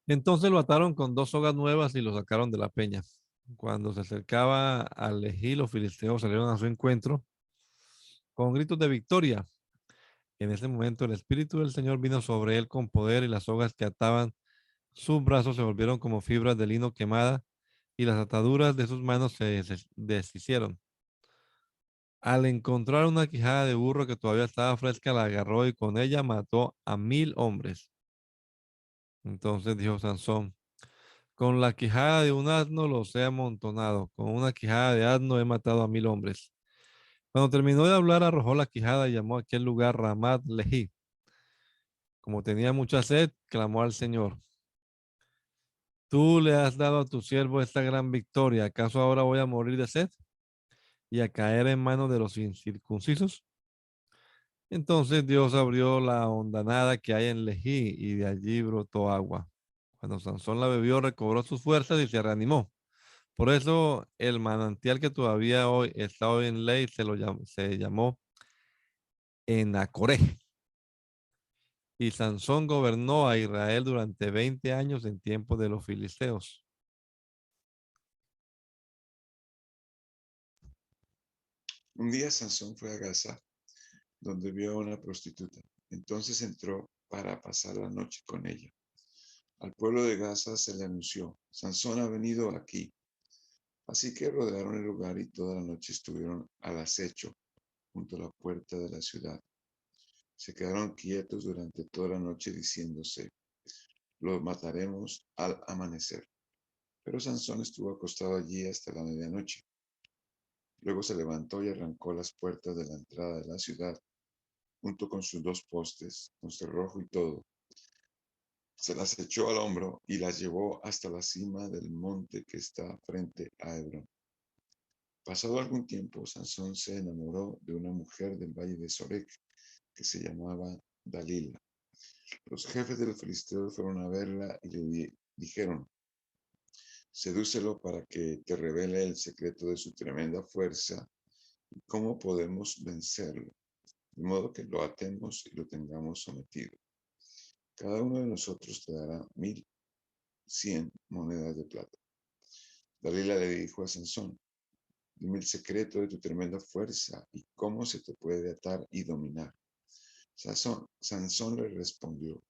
Entonces lo ataron con 2 sogas nuevas y lo sacaron de la peña. Cuando se acercaba al Lejí, los filisteos salieron a su encuentro con gritos de victoria. En ese momento el Espíritu del Señor vino sobre él con poder y las sogas que ataban sus brazos se volvieron como fibras de lino quemada y las ataduras de sus manos se deshicieron. Al encontrar una quijada de burro que todavía estaba fresca, la agarró y con ella mató a 1,000 hombres. Entonces dijo Sansón, con la quijada de un asno los he amontonado, con una quijada de asno he matado a 1,000 hombres. Cuando terminó de hablar, arrojó la quijada y llamó a aquel lugar Ramat Lehi. Como tenía mucha sed, clamó al Señor. Tú le has dado a tu siervo esta gran victoria. ¿Acaso ahora voy a morir de sed y a caer en manos de los incircuncisos? Entonces Dios abrió la hondanada que hay en Lejí y de allí brotó agua. Cuando Sansón la bebió, recobró sus fuerzas y se reanimó. Por eso el manantial que todavía hoy está hoy en ley se llamó Enacoré. Y Sansón gobernó a Israel durante 20 años en tiempo de los filisteos. Un día Sansón fue a Gaza, donde vio a una prostituta. Entonces entró para pasar la noche con ella. Al pueblo de Gaza se le anunció, Sansón ha venido aquí. Así que rodearon el lugar y toda la noche estuvieron al acecho junto a la puerta de la ciudad. Se quedaron quietos durante toda la noche diciéndose, los mataremos al amanecer. Pero Sansón estuvo acostado allí hasta la medianoche. Luego se levantó y arrancó las puertas de la entrada de la ciudad, junto con sus 2 postes, con cerrojo y todo. se las echó al hombro y las llevó hasta la cima del monte que está frente a Hebrón. Pasado algún tiempo, Sansón se enamoró de una mujer del valle de Sorek que se llamaba Dalila. Los jefes de los filisteos fueron a verla y le dijeron: sedúcelo para que te revele el secreto de su tremenda fuerza y cómo podemos vencerlo, de modo que lo atemos y lo tengamos sometido. Cada uno de nosotros te dará 1,100 monedas de plata. Dalila le dijo a Sansón: dime el secreto de tu tremenda fuerza y cómo se te puede atar y dominar. Sansón le respondió: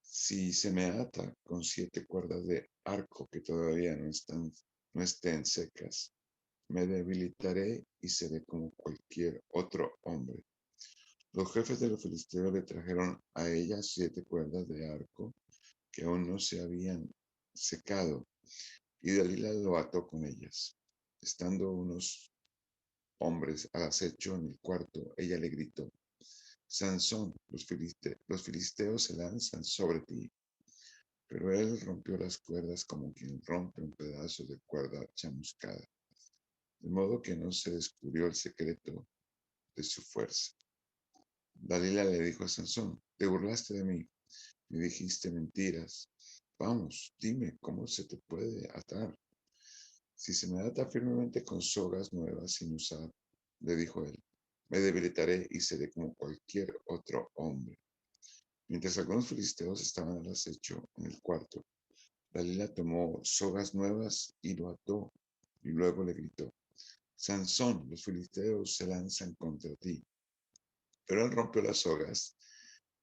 si se me ata con 7 cuerdas de arco que todavía no estén secas, me debilitaré y seré como cualquier otro hombre. Los jefes de los filisteos le trajeron a ella 7 cuerdas de arco que aún no se habían secado, y Dalila lo ató con ellas. Estando unos hombres al acecho en el cuarto, ella le gritó: Sansón, los filisteos se lanzan sobre ti. Pero él rompió las cuerdas como quien rompe un pedazo de cuerda chamuscada, de modo que no se descubrió el secreto de su fuerza. Dalila le dijo a Sansón: te burlaste de mí, me dijiste mentiras. Vamos, dime cómo se te puede atar. Si se me ata firmemente con sogas nuevas sin usar, le dijo él, me debilitaré y seré como cualquier otro hombre. Mientras algunos filisteos estaban al acecho en el cuarto, Dalila tomó sogas nuevas y lo ató, y luego le gritó: Sansón, los filisteos se lanzan contra ti. Pero él rompió las sogas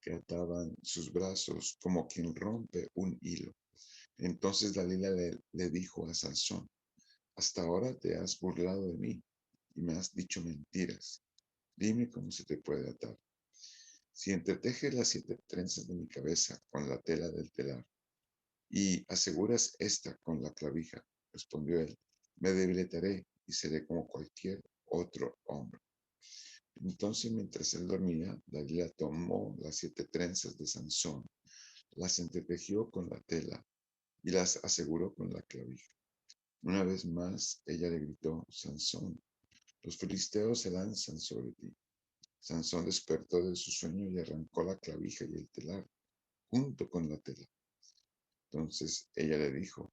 que ataban sus brazos como quien rompe un hilo. Entonces Dalila le dijo a Sansón: hasta ahora te has burlado de mí y me has dicho mentiras. Dime cómo se te puede atar. Si entretejes las 7 trenzas de mi cabeza con la tela del telar y aseguras esta con la clavija, respondió él, me debilitaré y seré como cualquier otro hombre. Entonces, mientras él dormía, Dalila tomó las 7 trenzas de Sansón, las entretejió con la tela y las aseguró con la clavija. Una vez más, ella le gritó: Sansón, los filisteos se lanzan sobre ti. Sansón despertó de su sueño y arrancó la clavija y el telar junto con la tela. Entonces ella le dijo: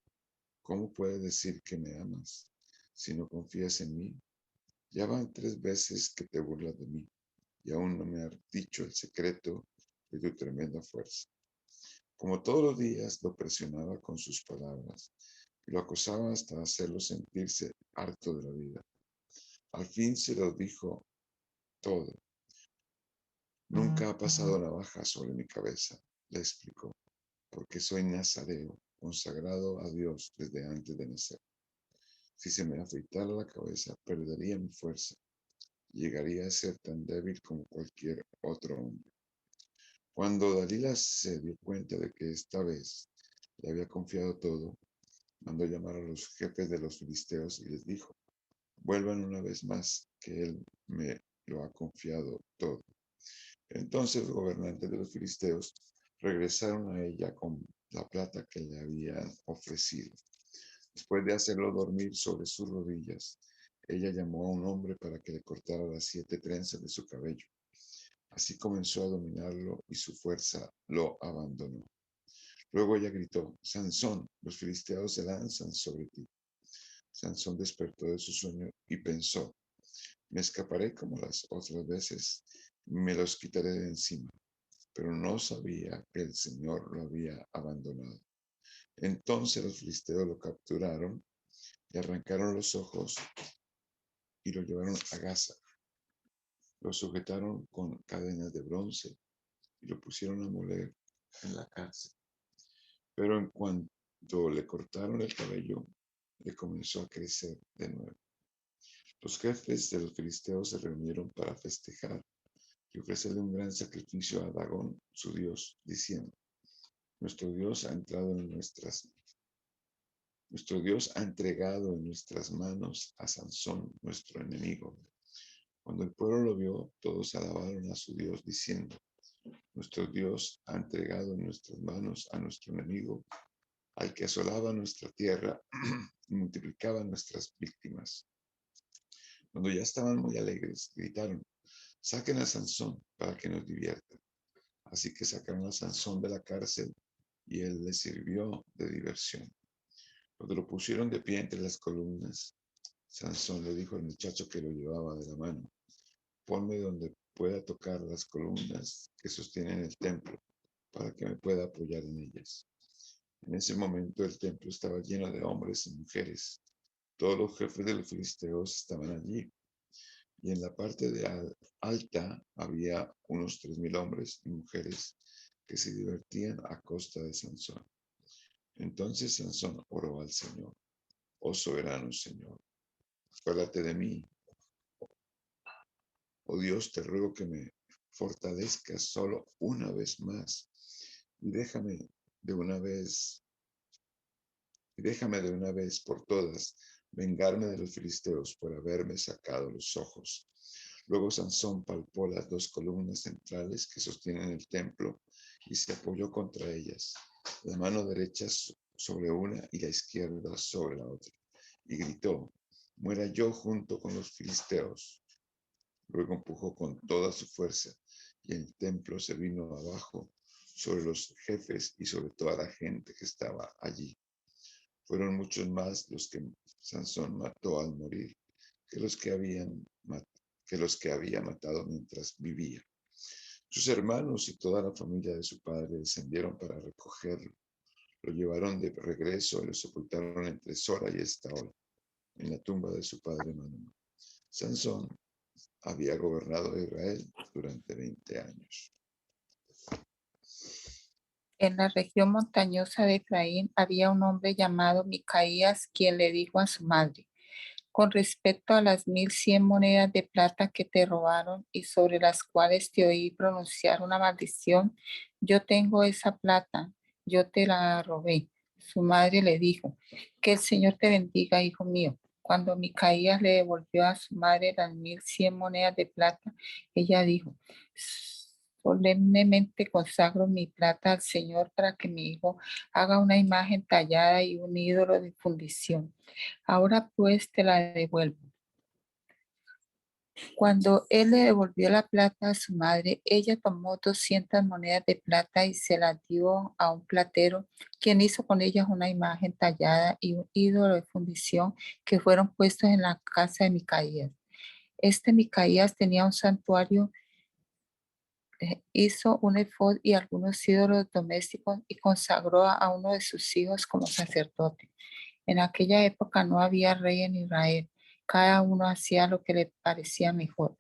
¿cómo puedes decir que me amas si no confías en mí? Ya van 3 veces que te burlas de mí y aún no me has dicho el secreto de tu tremenda fuerza. Como todos los días lo presionaba con sus palabras y lo acosaba hasta hacerlo sentirse harto de la vida. Al fin se lo dijo todo. Nunca ha pasado navaja sobre mi cabeza, le explicó, porque soy nazareo, consagrado a Dios desde antes de nacer. Si se me afeitara la cabeza, perdería mi fuerza. Llegaría a ser tan débil como cualquier otro hombre. Cuando Dalila se dio cuenta de que esta vez le había confiado todo, mandó llamar a los jefes de los filisteos y les dijo: vuelvan una vez más, que él me lo ha confiado todo. Entonces los gobernantes de los filisteos regresaron a ella con la plata que le habían ofrecido. Después de hacerlo dormir sobre sus rodillas, ella llamó a un hombre para que le cortara las 7 trenzas de su cabello. Así comenzó a dominarlo y su fuerza lo abandonó. Luego ella gritó: Sansón, los filisteos se lanzan sobre ti. Sansón despertó de su sueño y pensó: me escaparé como las otras veces, me los quitaré de encima. Pero no sabía que el Señor lo había abandonado. Entonces los filisteos lo capturaron, le arrancaron los ojos y lo llevaron a Gaza. Lo sujetaron con cadenas de bronce y lo pusieron a moler en la cárcel. Pero en cuanto le cortaron el cabello, le comenzó a crecer de nuevo. Los jefes de los filisteos se reunieron para festejar y ofrecerle un gran sacrificio a Dagón, su dios, diciendo: nuestro Dios ha nuestro Dios ha entregado en nuestras manos a Sansón, nuestro enemigo. Cuando el pueblo lo vio, todos alabaron a su Dios, diciendo: Nuestro Dios ha entregado en nuestras manos a nuestro enemigo, al que asolaba nuestra tierra y multiplicaba nuestras víctimas. Cuando ya estaban muy alegres, gritaron: saquen a Sansón para que nos divierta. Así que sacaron a Sansón de la cárcel y él les sirvió de diversión. Cuando lo pusieron de pie entre las columnas, Sansón le dijo al muchacho que lo llevaba de la mano: ponme donde pueda tocar las columnas que sostienen el templo, para que me pueda apoyar en ellas. En ese momento el templo estaba lleno de hombres y mujeres. Todos los jefes de los filisteos estaban allí, y en la parte alta había unos 3,000 hombres y mujeres que se divertían a costa de Sansón. Entonces Sansón oró al Señor: oh soberano Señor, acuérdate de mí. Oh Dios, te ruego que me fortalezcas solo una vez más y déjame de una vez por todas vengarme de los filisteos por haberme sacado los ojos. Luego Sansón palpó las 2 columnas centrales que sostienen el templo y se apoyó contra ellas, la mano derecha sobre una y la izquierda sobre la otra, y gritó: muera yo junto con los filisteos. Luego empujó con toda su fuerza y el templo se vino abajo sobre los jefes y sobre toda la gente que estaba allí. Fueron muchos más los que Sansón mató al morir que los que había matado mientras vivía. Sus hermanos y toda la familia de su padre descendieron para recogerlo. Lo llevaron de regreso y lo sepultaron entre Sora y Estaol, en la tumba de su padre Manoah. Sansón había gobernado Israel durante 20 años. En la región montañosa de Efraín había un hombre llamado Micaías, quien le dijo a su madre: con respecto a las 1,100 monedas de plata que te robaron y sobre las cuales te oí pronunciar una maldición, yo tengo esa plata, yo te la robé. Su madre le dijo: que el Señor te bendiga, hijo mío. Cuando Micaías le devolvió a su madre las 1,100 monedas de plata, ella dijo: solemnemente consagro mi plata al Señor para que mi hijo haga una imagen tallada y un ídolo de fundición. Ahora pues te la devuelvo. Cuando él le devolvió la plata a su madre, ella tomó 200 monedas de plata y se las dio a un platero, quien hizo con ellas una imagen tallada y un ídolo de fundición que fueron puestos en la casa de Micaías. Este Micaías tenía un santuario, hizo un efod y algunos ídolos domésticos y consagró a uno de sus hijos como sacerdote. En aquella época no había rey en Israel. Cada uno hacía lo que le parecía mejor.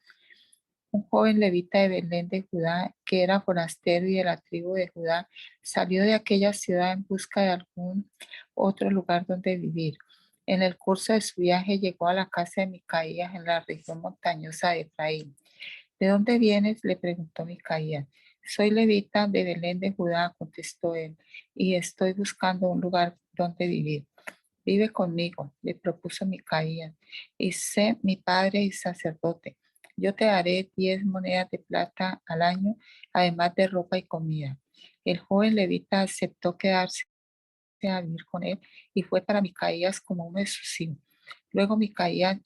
Un joven levita de Belén de Judá, que era forastero y de la tribu de Judá, salió de aquella ciudad en busca de algún otro lugar donde vivir. En el curso de su viaje llegó a la casa de Micaías en la región montañosa de Efraín. ¿De dónde vienes?, le preguntó Micaías. Soy levita de Belén de Judá, contestó él, y estoy buscando un lugar donde vivir. Vive conmigo, le propuso Micaías, y sé mi padre y sacerdote. Yo te daré 10 monedas de plata al año, además de ropa y comida. El joven levita aceptó quedarse a vivir con él y fue para Micaías como uno de sus hijos. Luego Micaías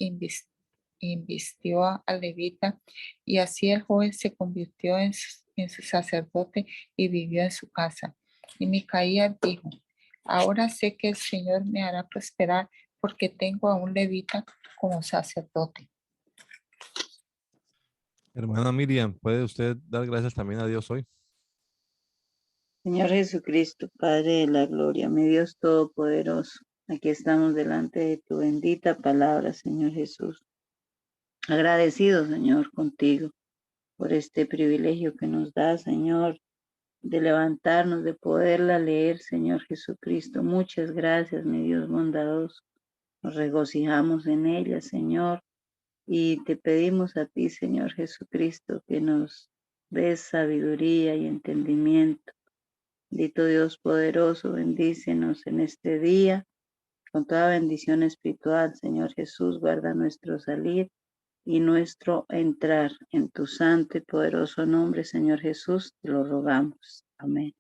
invistió al levita y así el joven se convirtió en su sacerdote y vivió en su casa. Y Micaías dijo: ahora sé que el Señor me hará prosperar porque tengo a un levita como sacerdote. Hermana Miriam, ¿puede usted dar gracias también a Dios hoy? Señor Jesucristo, Padre de la gloria, mi Dios todopoderoso, aquí estamos delante de tu bendita palabra, Señor Jesús. Agradecido, Señor, contigo por este privilegio que nos da, Señor, de levantarnos, de poderla leer, Señor Jesucristo. Muchas gracias, mi Dios bondadoso. Nos regocijamos en ella, Señor, y te pedimos a ti, Señor Jesucristo, que nos des sabiduría y entendimiento. Bendito Dios poderoso, bendícenos en este día con toda bendición espiritual, Señor Jesús, guarda nuestro salir y nuestro entrar. En tu santo y poderoso nombre, Señor Jesús, te lo rogamos. Amén.